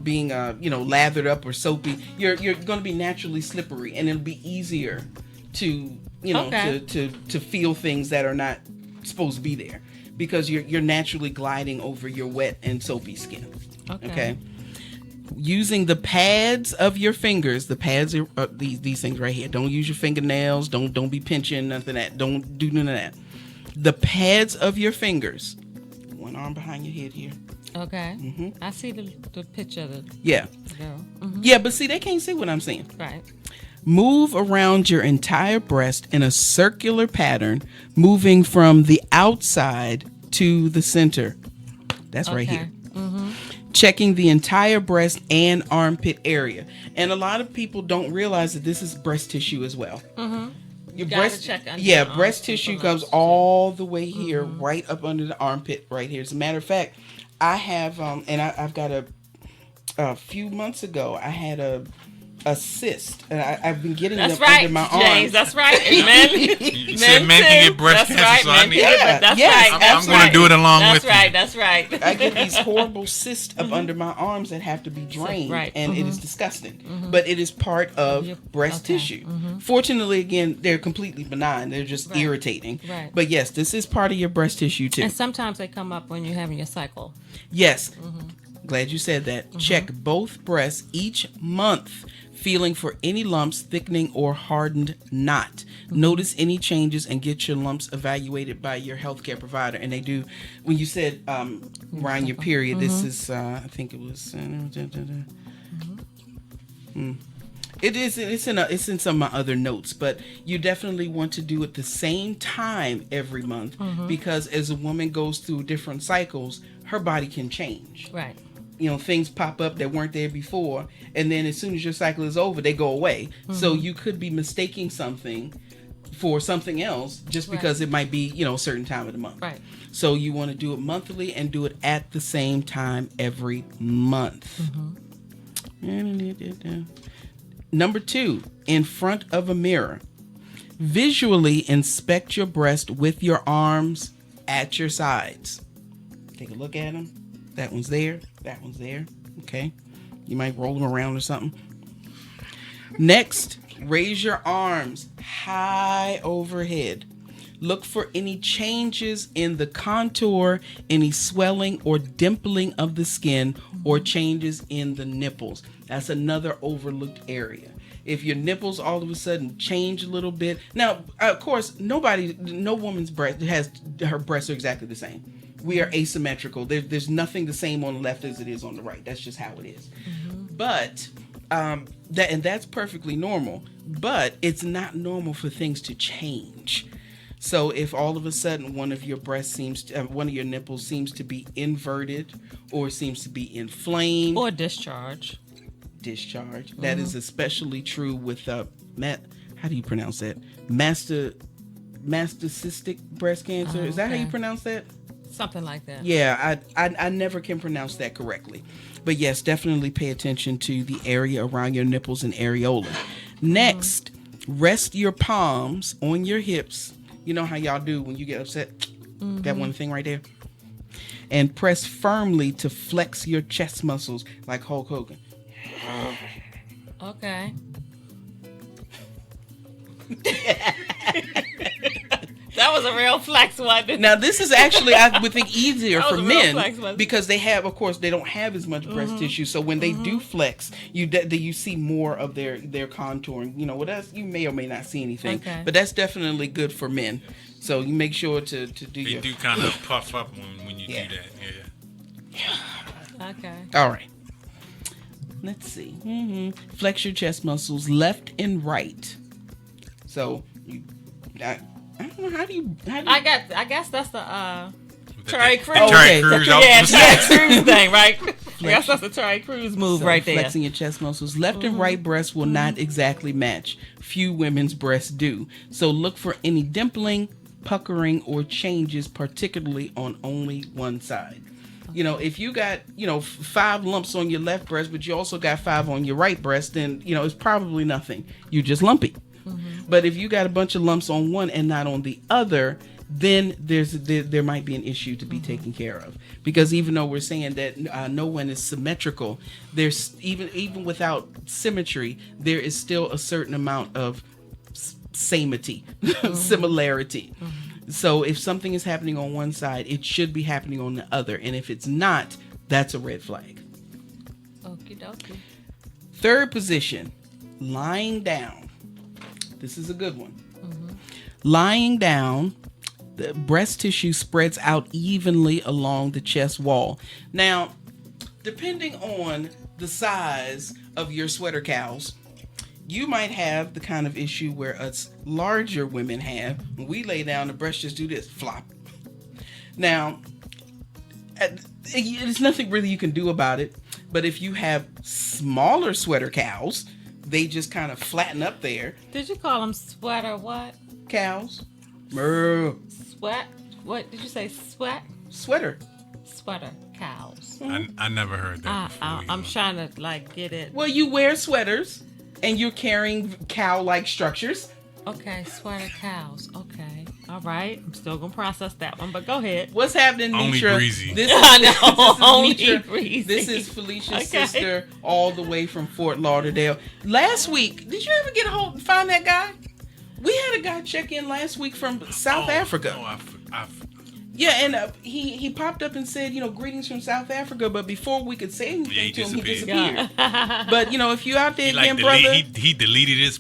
being, lathered up or soapy, you're going to be naturally slippery, and it'll be easier to, Okay. to feel things that are not supposed to be there because you're naturally gliding over your wet and soapy skin. Okay. Using the pads of your fingers. The pads are these things right here. Don't use your fingernails. Don't be pinching nothing of that. Don't do none of that. The pads of your fingers. One arm behind your head here. Okay. I see the picture of the Yeah. girl. Yeah, but see, they can't see what I'm saying. Right. Move around your entire breast in a circular pattern, moving from the outside to the center. That's right here. Checking the entire breast and armpit area. And a lot of people don't realize that this is breast tissue as well. Your Gotta breast, check under yeah, the breast armpit tissue below. comes all the way here, right up under the armpit, right here. As a matter of fact, I have, I've got a few months ago, I had a cyst, and I've been getting That's them right, under my James. arms. That's right. And men, You said men can get breast that's cancer, right, so I men need. can get Yeah, that's yes, right. I'm That's going right. to do it along That's with right. you. That's right. I get these horrible cysts up under my arms that have to be drained, Right. and it is disgusting. But it is part of Yep. breast Okay. tissue. Fortunately, again, they're completely benign. They're just Right. irritating. Right. But yes, this is part of your breast tissue too. And sometimes they come up when you're having your cycle. Yes. Glad you said that. Check both breasts each month, feeling for any lumps, thickening, or hardened knot. Notice any changes and get your lumps evaluated by your healthcare provider. And they do, when you said around your period, this is, I think it was, it's in some of my other notes, but you definitely want to do it the same time every month because as a woman goes through different cycles, her body can change. Right. Things pop up that weren't there before, and then as soon as your cycle is over, they go away. So you could be mistaking something for something else just because it might be, a certain time of the month. Right. So you want to do it monthly and do it at the same time every month. Number 2, in front of a mirror. Visually inspect your breast with your arms at your sides. Take a look at them. That one's there. That one's there. Okay. You might roll them around or something. Next, raise your arms high overhead. Look for any changes in the contour, any swelling or dimpling of the skin, or changes in the nipples. That's another overlooked area. If your nipples all of a sudden change a little bit. Now, of course, no woman's breast has, her breasts are exactly the same. We are asymmetrical. There's nothing the same on the left as it is on the right. That's just how it is. But that's perfectly normal. But it's not normal for things to change. So if all of a sudden one of your one of your nipples seems to be inverted or seems to be inflamed Or discharge. That is especially true with how do you pronounce that? Mastocystic breast cancer. Is that how you pronounce that? Something like that. Yeah, I never can pronounce that correctly. But yes, definitely pay attention to the area around your nipples and areola. Next, rest your palms on your hips. You know how y'all do when you get upset? That one thing right there. And press firmly to flex your chest muscles like Hulk Hogan. Okay. That was a real flex one. Now this is actually, I would think, easier for men flex, because they have, of course, they don't have as much breast tissue. So when they do flex, you see more of their contouring. You know, with us, you may or may not see anything, but that's definitely good for men. So you make sure to do. They do kind of puff up when you do that. Yeah. Okay. All right. Let's see. Flex your chest muscles left and right. So I don't know how do you. I guess that's the Terry Crews. Terry Crews. Terry Crews thing, right? I guess that's the Terry Crews move right there. Flexing your chest muscles. Left and right breasts will not exactly match. Few women's breasts do. So look for any dimpling, puckering, or changes, particularly on only one side. You know, if you got, 5 lumps on your left breast, but you also got 5 on your right breast, then, it's probably nothing. You're just lumpy. But if you got a bunch of lumps on one and not on the other, then there might be an issue to be taken care of. Because even though we're saying that no one is symmetrical, there's even without symmetry, there is still a certain amount of samity, similarity. So if something is happening on one side, it should be happening on the other. And if it's not, that's a red flag. Okie dokie. Third position, lying down. This is a good one. Lying down, the breast tissue spreads out evenly along the chest wall. Now, depending on the size of your sweater cows, you might have the kind of issue where us larger women have. When we lay down, the breasts just do this, flop. Now, there's nothing really you can do about it. But if you have smaller sweater cows, they just kind of flatten up there. Did you call them sweater what? Cows. Mer. Sweat? What did you say? Sweat? Sweater cows. I never heard that before. I'm trying to get it. Well, you wear sweaters and you're carrying cow-like structures. Okay, sweater cows. Okay. All right. I'm still going to process that one, but go ahead. What's happening, Only Nitra? Breezy. This is Breezy. This is Felicia's sister all the way from Fort Lauderdale. Last week, did you ever find that guy? We had a guy check in last week from South Africa. Yeah, and he popped up and said, greetings from South Africa, but before we could say anything to him, he disappeared. But, if you out there again, brother. He deleted his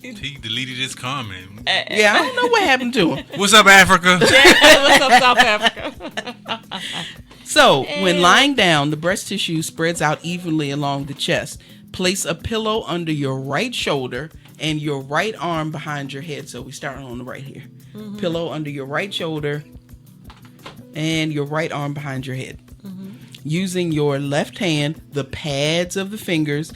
comment. Yeah, I don't know what happened to him. What's up, Africa? What's up, South Africa? So, when lying down, the breast tissue spreads out evenly along the chest. Place a pillow under your right shoulder and your right arm behind your head. So, we start on the right here. Pillow under your right shoulder and your right arm behind your head. Using your left hand, the pads of the fingers,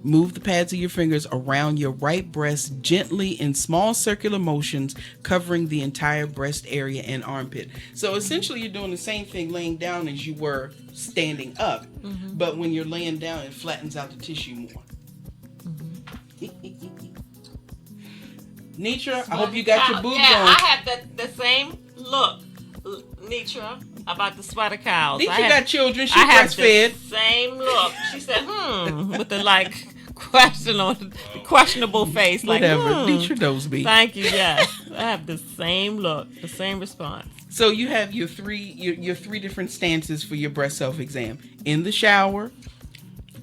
move the pads of your fingers around your right breast gently in small circular motions, covering the entire breast area and armpit. So essentially you're doing the same thing laying down as you were standing up, but when you're laying down, it flattens out the tissue more. Nitra, I hope you got your boobs on. I have the same look, Nitra, about the sweater cows. Nitra got children. She breastfed. Same look. She said, with the questionable face. Whatever. Nitra knows me. Thank you. Yes, I have the same look, the same response. So you have your three different stances for your breast self-exam: in the shower,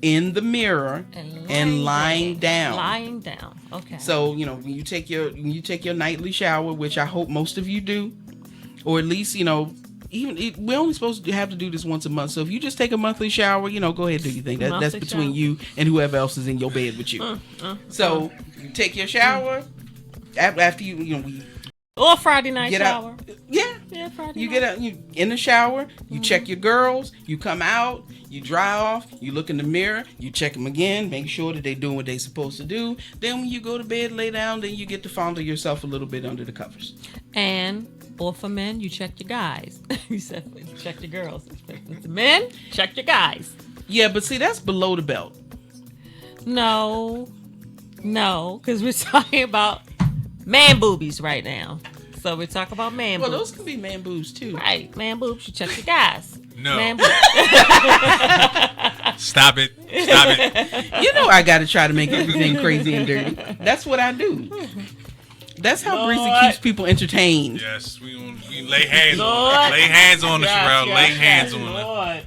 in the mirror, and lying down. Lying down. Okay. So when you take your nightly shower, which I hope most of you do. Or at least, we're only supposed to have to do this once a month. So if you just take a monthly shower, go ahead and do your thing. That's between you and whoever else is in your bed with you. So you take your shower. After we Or Friday night Get shower. out. Yeah. Yeah, Friday You night. get out, you in the shower, you check your girls, you come out, you dry off, you look in the mirror, you check them again, make sure that they're doing what they're supposed to do. Then when you go to bed, lay down, then you get to fondle yourself a little bit under the covers. And, or for men, you check your guys. You said check your girls. The men, check your guys. Yeah, but see, that's below the belt. No, because we're talking about man boobies right now. So we're talking about man Well, boobs. those can be man boobs too. Right, man boobs, you check your guys. No. Man boobs. Stop it. Stop it. You know I got to try to make everything crazy and dirty. That's what I do. That's how Breezy keeps people entertained. Yes, we lay hands Lord. on it. Lay hands on it, Yes, Sherelle. yes, Lay yes, hands on it. Lord.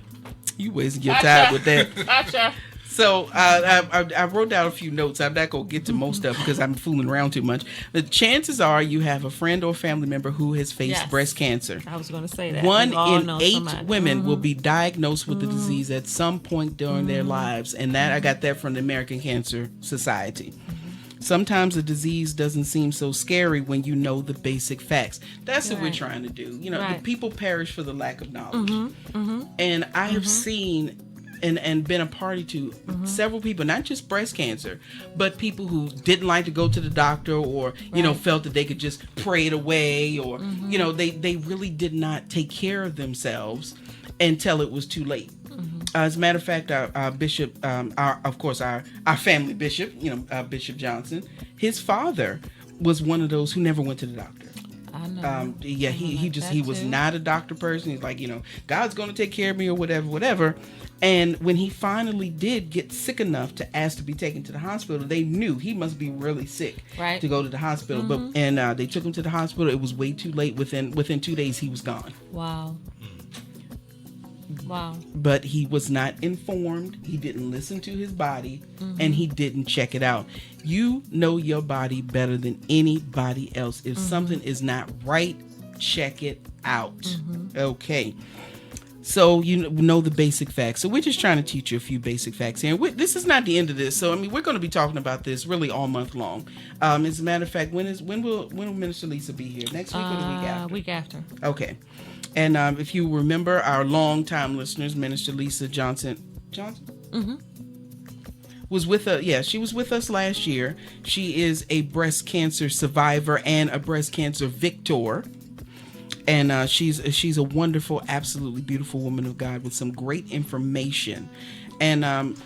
You wasting your time with that. Gotcha. So I wrote down a few notes. I'm not going to get to most of them because I'm fooling around too much. The chances are you have a friend or family member who has faced Yes. breast cancer. I was going to say that. 1 We all in know 8 somebody. women will be diagnosed with the disease at some point during their lives. And that I got that from the American Cancer Society. Sometimes the disease doesn't seem so scary when you know the basic facts. That's what we're Right. trying to do. You know, the Right. people perish for the lack of knowledge. And I have seen and been a party to several people, not just breast cancer, but people who didn't like to go to the doctor or, you know, felt that they could just pray it away or, you know, they really did not take care of themselves until it was too late. As a matter of fact, our bishop, our family bishop, you know, Bishop Johnson, his father was one of those who never went to the doctor. I know. He was not a doctor person. He's like, you know, God's going to take care of me or whatever. And when he finally did get sick enough to ask to be taken to the hospital, they knew he must be really sick to go to the hospital. But they took him to the hospital. It was way too late. Within 2 days, he was gone. Wow. Wow. But he was not informed. He didn't listen to his body, and he didn't check it out. You know your body better than anybody else. If something is not right, check it out. Okay. So you know the basic facts. So we're just trying to teach you a few basic facts here. This is not the end of this. So I mean, we're going to be talking about this really all month long. As a matter of fact, when will Minister Lisa be here? Next week or the week after? Week after. Okay. And if you remember, our longtime listeners, Minister Lisa Johnson was with us. Yeah, she was with us last year. She is a breast cancer survivor and a breast cancer victor. And she's a wonderful, absolutely beautiful woman of God with some great information. And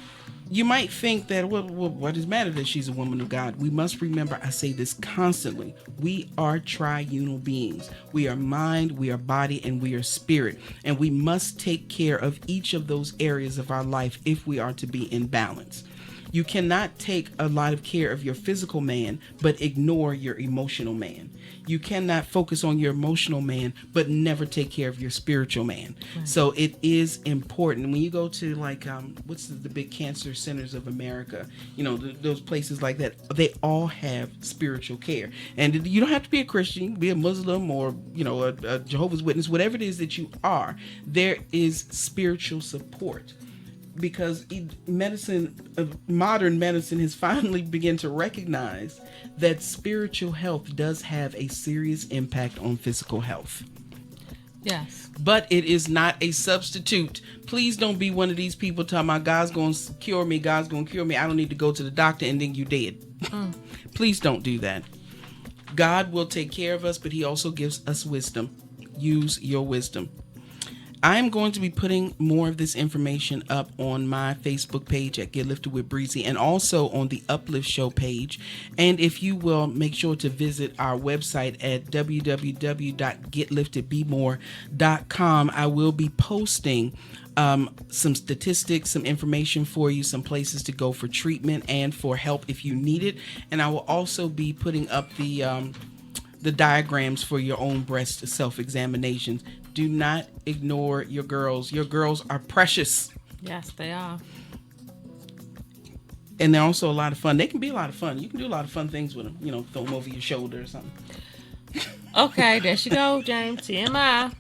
you might think that, what does matter that she's a woman of God? We must remember, I say this constantly, we are triunal beings. We are mind, we are body, and we are spirit. And we must take care of each of those areas of our life if we are to be in balance. You cannot take a lot of care of your physical man, but ignore your emotional man. You cannot focus on your emotional man, but never take care of your spiritual man. Right. So it is important. When you go to like, what's the big cancer centers of America, you know, those places like that, they all have spiritual care. And you don't have to be a Christian, you can be a Muslim or, you know, a Jehovah's Witness, whatever it is that you are, there is spiritual support. Because modern medicine has finally begun to recognize that spiritual health does have a serious impact on physical health. Yes. But it is not a substitute. Please don't be one of these people talking about God's going to cure me, God's going to cure me, I don't need to go to the doctor, and then you dead. Please don't do that. God will take care of us, but he also gives us wisdom. Use your wisdom. I'm going to be putting more of this information up on my Facebook page at Get Lifted with Breezy and also on the UpLIFT show page. And if you will, make sure to visit our website at www.getliftedbemore.com. I will be posting some statistics, some information for you, some places to go for treatment and for help if you need it. And I will also be putting up the diagrams for your own breast self-examinations. Do not ignore your girls. Your girls are precious. Yes, they are. And they're also a lot of fun. They can be a lot of fun. You can do a lot of fun things with them. You know, throw them over your shoulder or something. Okay, there she go, James. TMI.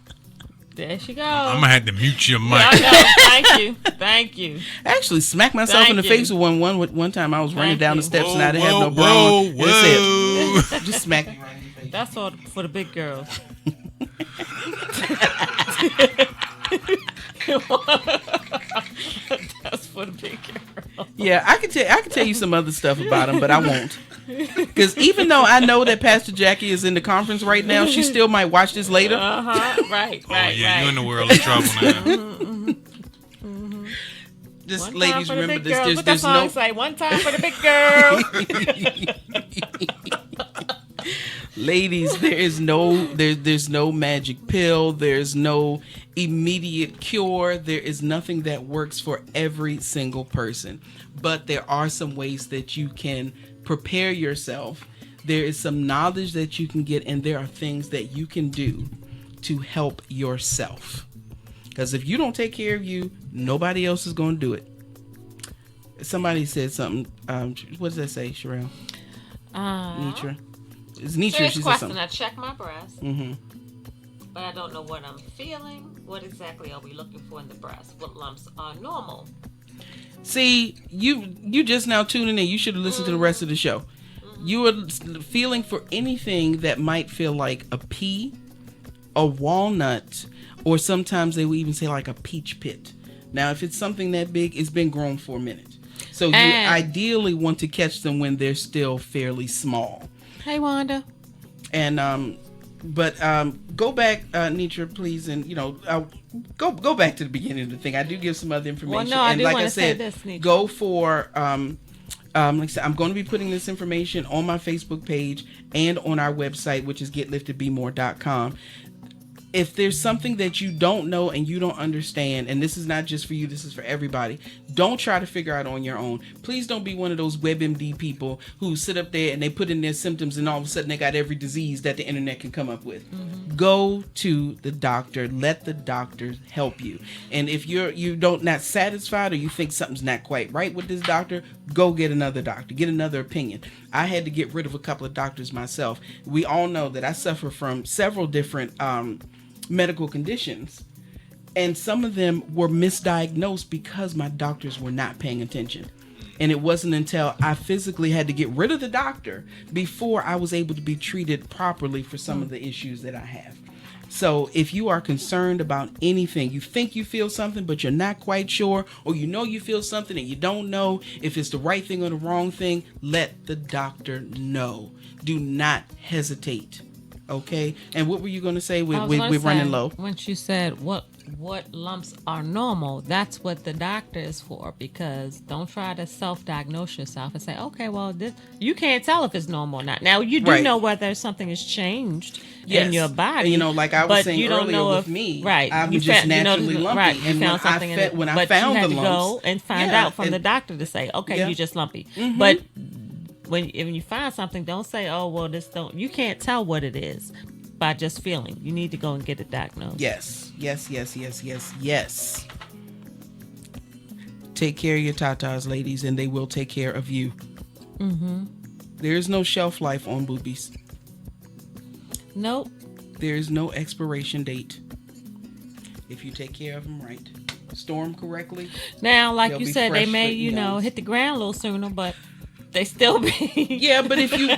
There she goes. I'm gonna have to mute your mic. I know. Thank you. I actually smacked myself in the face with one time. I was running down the steps and I didn't have no bra on. That's it. Just smacked me right in the face. That's all for the big girls. That's for the big girls. Yeah, I can tell you some other stuff about him, but I won't. Because even though I know that Pastor Jackie is in the conference right now, she still might watch this later. Right. You're in the world of trouble now. Just One ladies, time for the remember big girls. this. What that There's song no. say? One time for the big girls. Ladies, there's no magic pill. There's no immediate cure. There is nothing that works for every single person. But there are some ways that you can prepare yourself. There is some knowledge that you can get, and there are things that you can do to help yourself. Because if you don't take care of you, nobody else is going to do it. Somebody said something. What does that say, Sherelle? Nitra. It's Nitra. Serious She said question. something. I check my breast, Mm-hmm. but I don't know what I'm feeling. What exactly are we looking for in the breast? What lumps are normal? See, you just now tuning in. You should have listened to the rest of the show. You are feeling for anything that might feel like a pea, a walnut, or sometimes they will even say like a peach pit. Now, if it's something that big, it's been grown for a minute. So you ideally want to catch them when they're still fairly small. Hey, Wanda. And but go back, Nitra, please, and go back to the beginning of the thing. I do give some other information. Well, no, and I do like want I to say said, this, Nitra. go for like I said, I'm going to be putting this information on my Facebook page and on our website, which is getliftedbemore.com. If there's something that you don't know and you don't understand, and this is not just for you, this is for everybody, don't try to figure out on your own. Please don't be one of those WebMD people who sit up there and they put in their symptoms and all of a sudden they got every disease that the internet can come up with. Mm-hmm. Go to the doctor. Let the doctor help you. And if you don't not satisfied or you think something's not quite right with this doctor, go get another doctor. Get another opinion. I had to get rid of a couple of doctors myself. We all know that I suffer from several different medical conditions, and some of them were misdiagnosed because my doctors were not paying attention. And it wasn't until I physically had to get rid of the doctor before I was able to be treated properly for some of the issues that I have. So if you are concerned about anything, you think you feel something but you're not quite sure, or you know you feel something and you don't know if it's the right thing or the wrong thing, let the doctor know. Do not hesitate. Okay, and what were you going to say? We're running low. Once you said what lumps are normal, that's what the doctor is for. Because don't try to self-diagnose yourself and say, okay, well, you can't tell if it's normal or not. Now you do know whether something has changed in your body. And, like I was saying earlier with me, right? I'm just naturally lumpy. Right, you found something when I found the lumps, you had to go and find out from the doctor to say, okay, you're just lumpy. Mm-hmm. But when you find something, don't say, oh, well, you can't tell what it is by just feeling. You need to go and get it diagnosed. Yes. Take care of your tatas, ladies, and they will take care of you. Mm-hmm. There's no shelf life on boobies. Nope. There's no expiration date. If you take care of them right, store them correctly. Now, like you said, they may, hit the ground a little sooner, but they still be. Yeah, but if you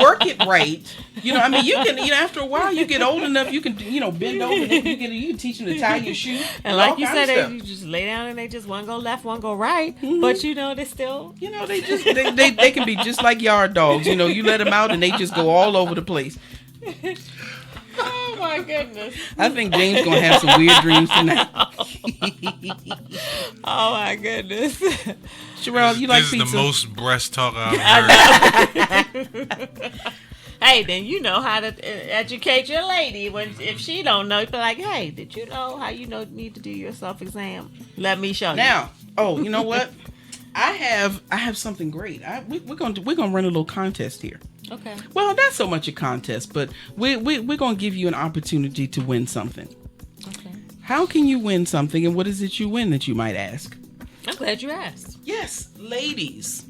work it right, you can, after a while you get old enough, you can, bend over and you can teach them to tie your shoe. And like you said, you just lay down and they just one go left, one go right. Mm-hmm. But they still, they can be just like yard dogs. You let them out and they just go all over the place. Oh my goodness! I think James gonna have some weird dreams tonight. Oh my goodness! Sherelle, you like pizza? This is the most breast talk I've heard. Hey, then you know how to educate your lady if she don't know. You be like, hey, did you know how need to do your self exam? Let me show you. Now, you know what? I have something great. We're gonna run a little contest here. Okay. Well, not so much a contest, but we're gonna give you an opportunity to win something. Okay. How can you win something, and what is it you win that you might ask? I'm glad you asked. Yes, ladies.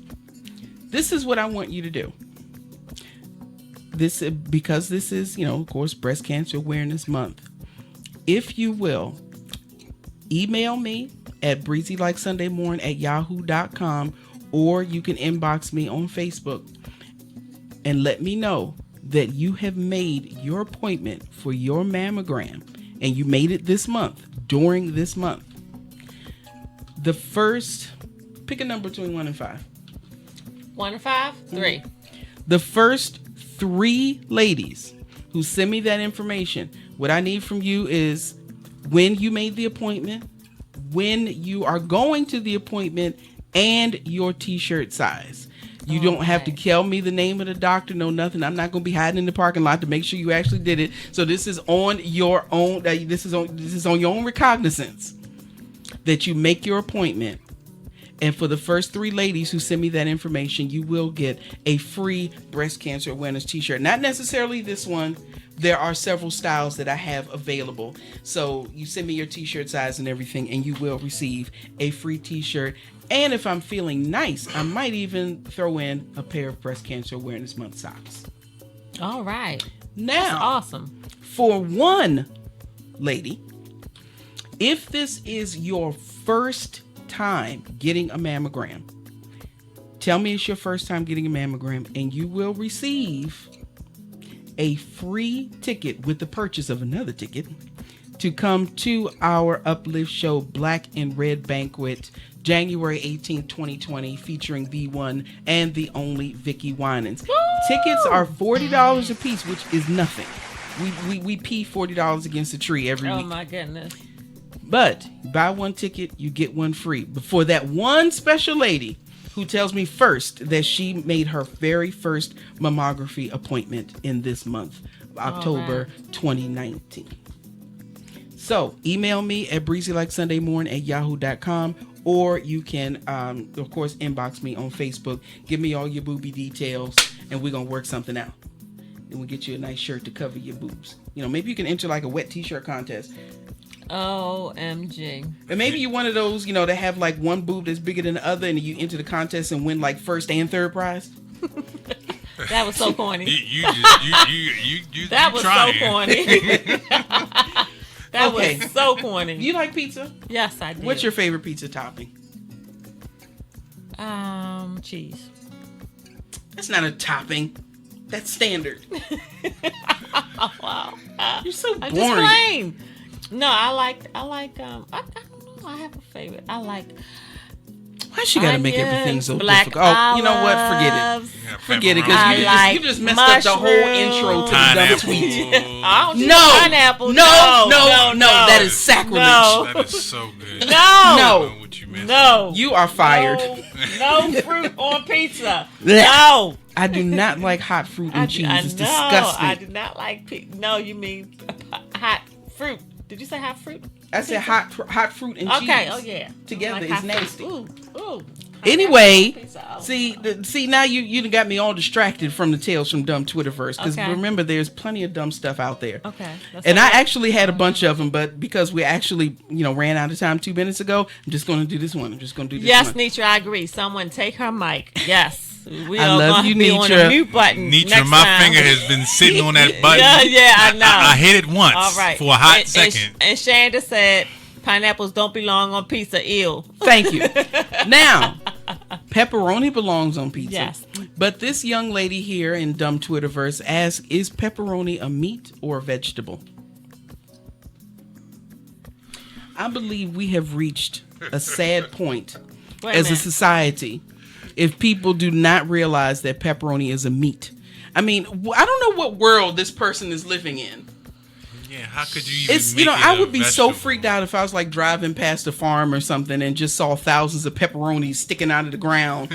This is what I want you to do. Because this is, of course, Breast Cancer Awareness Month. if you will, email me at breezylikesundayMorn@yahoo.com, or you can inbox me on Facebook and let me know that you have made your appointment for your mammogram and you made it this month, during this month. The first, pick a number between 1 and 5. 1 and 5? 3. The first 3 ladies who send me that information, what I need from you is when you made the appointment, when you are going to the appointment, and your t-shirt size. You don't have to tell me the name of the doctor, no nothing. I'm not going to be hiding in the parking lot to make sure you actually did it. So this is on your own. This is on your own recognizance that you make your appointment. And for the first 3 ladies who send me that information, you will get a free breast cancer awareness t-shirt. Not necessarily this one. There are several styles that I have available. So you send me your t-shirt size and everything, and you will receive a free t-shirt. And if I'm feeling nice, I might even throw in a pair of Breast Cancer Awareness Month socks. All right. Now, that's awesome. For one lady, if this is your first time getting a mammogram, tell me it's your first time getting a mammogram, and you will receive a free ticket with the purchase of another ticket to come to our UpLIFT show, Black and Red Banquet, January 18th, 2020, featuring the one and the only Vicky Winans. Woo! Tickets are $40 a piece, which is nothing. We pee $40 against the tree every week. Oh my goodness. But buy one ticket, you get one free. But for that one special lady who tells me first that she made her very first mammography appointment in this month, October 2019. So email me at breezylikesundayMorn@yahoo.com, or you can, of course, inbox me on Facebook. Give me all your boobie details, and we're going to work something out. And we'll get you a nice shirt to cover your boobs. You know, maybe you can enter like a wet t-shirt contest. OMG. And maybe you're one of those, you know, that have like one boob that's bigger than the other, and you enter the contest and win like first and third prize. That was so corny. That was so corny. That was so corny. Do you like pizza? Yes, I do. What's your favorite pizza topping? Cheese. That's not a topping. That's standard. Wow. You're so boring. I'm just plain. No, I like I don't know. I have a favorite. I like. Why she gotta make everything so black difficult? Oh, you know what? Forget it. Yeah, Forget it, pepperoni. because you just messed up the whole intro to the dumb Pineapple. tweet. I don't do No, pineapple. no, that is sacrilege. No. That is so good. No. I don't know what you meant. No. You are fired. No fruit on pizza. No. I do not like hot fruit and cheese. It's know. disgusting. I do not like no, you mean hot fruit. Did you say hot fruit? I said hot fruit and cheese. Okay, oh yeah. Together like is hot nasty. Fruit. Ooh. Anyway, Pizza. see now you done got me all distracted from the tales from dumb Twitterverse, because remember there's plenty of dumb stuff out there. Okay. And I actually had a bunch of them, but because we actually ran out of time 2 minutes ago, I'm just going to do this one. Yes, Nitra, I agree. Someone take her mic. Yes. We I are love going you, to be on Nitra. the mute button. Nitra, next my time. finger has been sitting on that button. Yeah, I know. I hit it once All right. for a hot second. And Shanda said pineapples don't belong on pizza. Ew. Thank you. Now, pepperoni belongs on pizza. Yes. But this young lady here in dumb Twitterverse asks, is pepperoni a meat or a vegetable? I believe we have reached a sad point as a society if people do not realize that pepperoni is a meat. I mean, I don't know what world this person is living in. Yeah, how could you even It's make it I would a be so vegetable? freaked out if I was like driving past a farm or something and just saw thousands of pepperonis sticking out of the ground,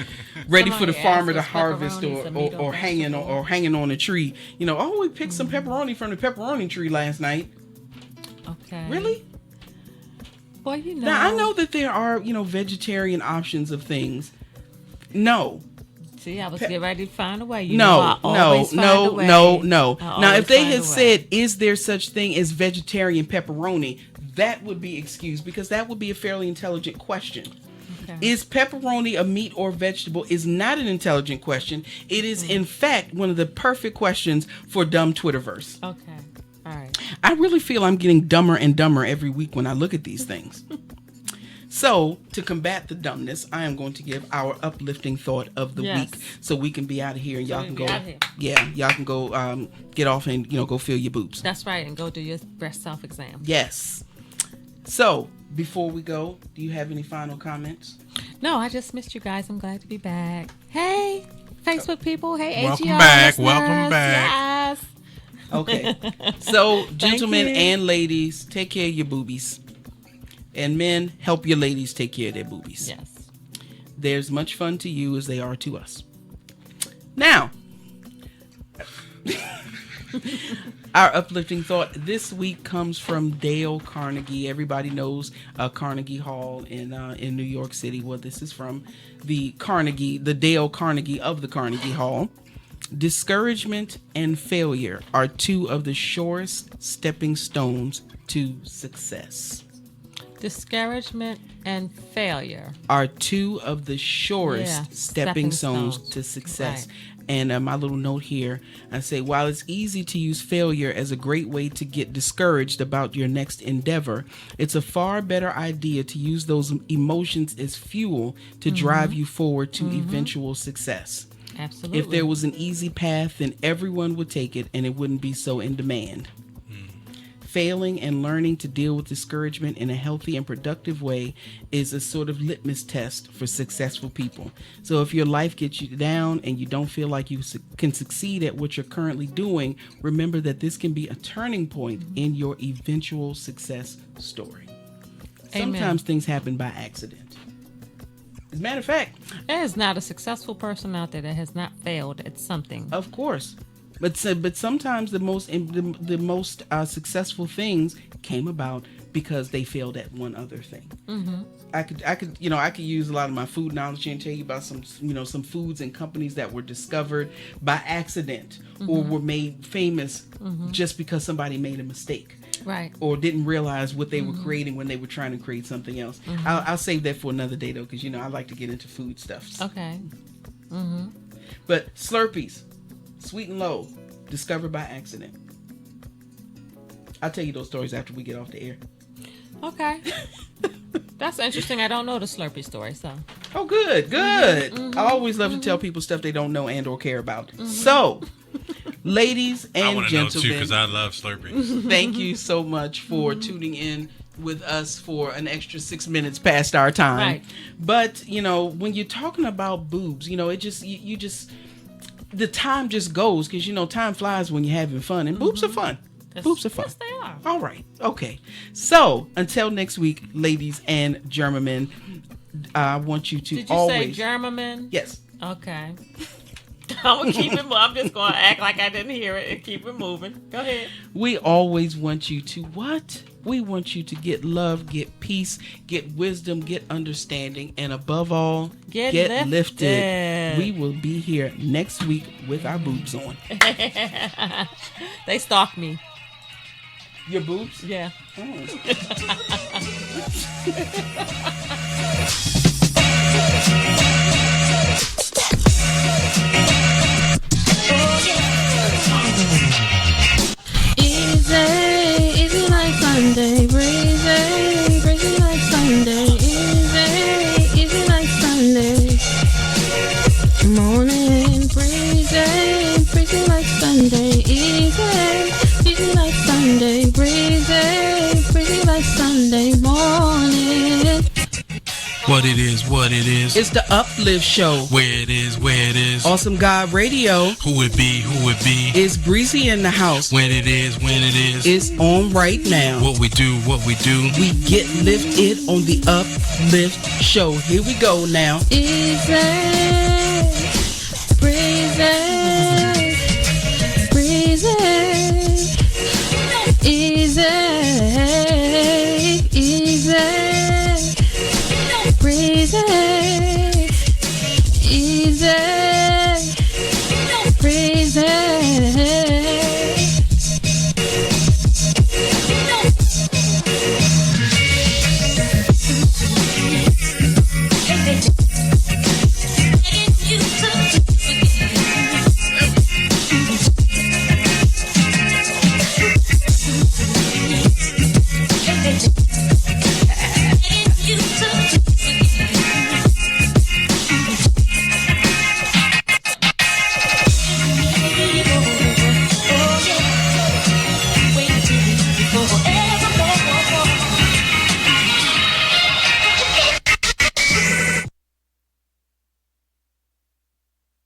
ready for the Somebody farmer asked to us harvest pepperoni's a meat or vegetable. hanging on a tree. We picked some pepperoni from the pepperoni tree last night. Okay. Really? Well, you know. Now I know that there are vegetarian options of things. No. See, I was getting ready to find a way. You No. know, I always find a way. No. I Now, always if they find had a way. said, is there such thing as vegetarian pepperoni, that would be excused, because that would be a fairly intelligent question. Okay. Is pepperoni a meat or vegetable is not an intelligent question. It is, in fact, one of the perfect questions for dumb Twitterverse. Okay. All right. I really feel I'm getting dumber and dumber every week when I look at these things. So, to combat the dumbness, I am going to give our uplifting thought of the week so we can be out of here and y'all can go. Yeah, y'all can go get off and go feel your boobs. That's right, and go do your breast self-exam. Yes. So, before we go, do you have any final comments? No, I just missed you guys. I'm glad to be back. Hey, Facebook people. Hey, welcome AGR back. listeners. Welcome back. Yes. Okay. So, gentlemen you. and ladies, take care of your boobies. And men, help your ladies take care of their boobies. Yes. They're as much fun to you as they are to us. Now, our uplifting thought this week comes from Dale Carnegie. Everybody knows Carnegie Hall in New York City. Well, this is from the Dale Carnegie of the Carnegie Hall. Discouragement and failure are two of the surest stepping stones to success. Discouragement and failure are two of the surest stepping stones to success. Right. And my little note here, I say, while it's easy to use failure as a great way to get discouraged about your next endeavor, it's a far better idea to use those emotions as fuel to drive you forward to eventual success. Absolutely. If there was an easy path, then everyone would take it and it wouldn't be so in demand. Failing and learning to deal with discouragement in a healthy and productive way is a sort of litmus test for successful people. So if your life gets you down and you don't feel like you can succeed at what you're currently doing, remember that this can be a turning point in your eventual success story. Amen. Sometimes things happen by accident. As a matter of fact, there is not a successful person out there that has not failed at something. Of course. But sometimes the most successful things came about because they failed at one other thing. Mm-hmm. I could use a lot of my food knowledge and tell you about some foods and companies that were discovered by accident or were made famous just because somebody made a mistake. Right. Or didn't realize what they were creating when they were trying to create something else. I'll save that for another day though, because I like to get into food stuff. Okay. But Slurpees. Sweet and low, discovered by accident. I'll tell you those stories after we get off the air. Okay. That's interesting. I don't know the Slurpee story, so. Oh, good. I always love to tell people stuff they don't know and or care about. So, ladies and I want to know gentlemen. too, because I love Slurpees. Thank you so much for tuning in with us for an extra 6 minutes past our time. Right. But, when you're talking about boobs, it just, you just... the time just goes because time flies when you're having fun, and boobs are fun. Boobs are fun. Yes, they are. All right. Okay. So until next week, ladies and German, I want you to Did you always say German? Yes. Okay. I'm gonna keep it. I'm just gonna act like I didn't hear it and keep it moving. Go ahead. We always want you to what? We want you to get love, get peace, get wisdom, get understanding, and above all, get lifted. We will be here next week with our boobs on. They stalk me. Your boobs? Yeah. Easy like Sunday, breezy, breezy like Sunday, easy like Sunday. Morning, breezy, breezy like Sunday, easy like Sunday, breezy like Sunday morning. What it is. It's the Uplift Show. Where it is. Awesome God Radio. Who it be. It's Breezy in the house. When it is. It's on right now. What we do. We get lifted on the Uplift Show. Here we go now. Easy.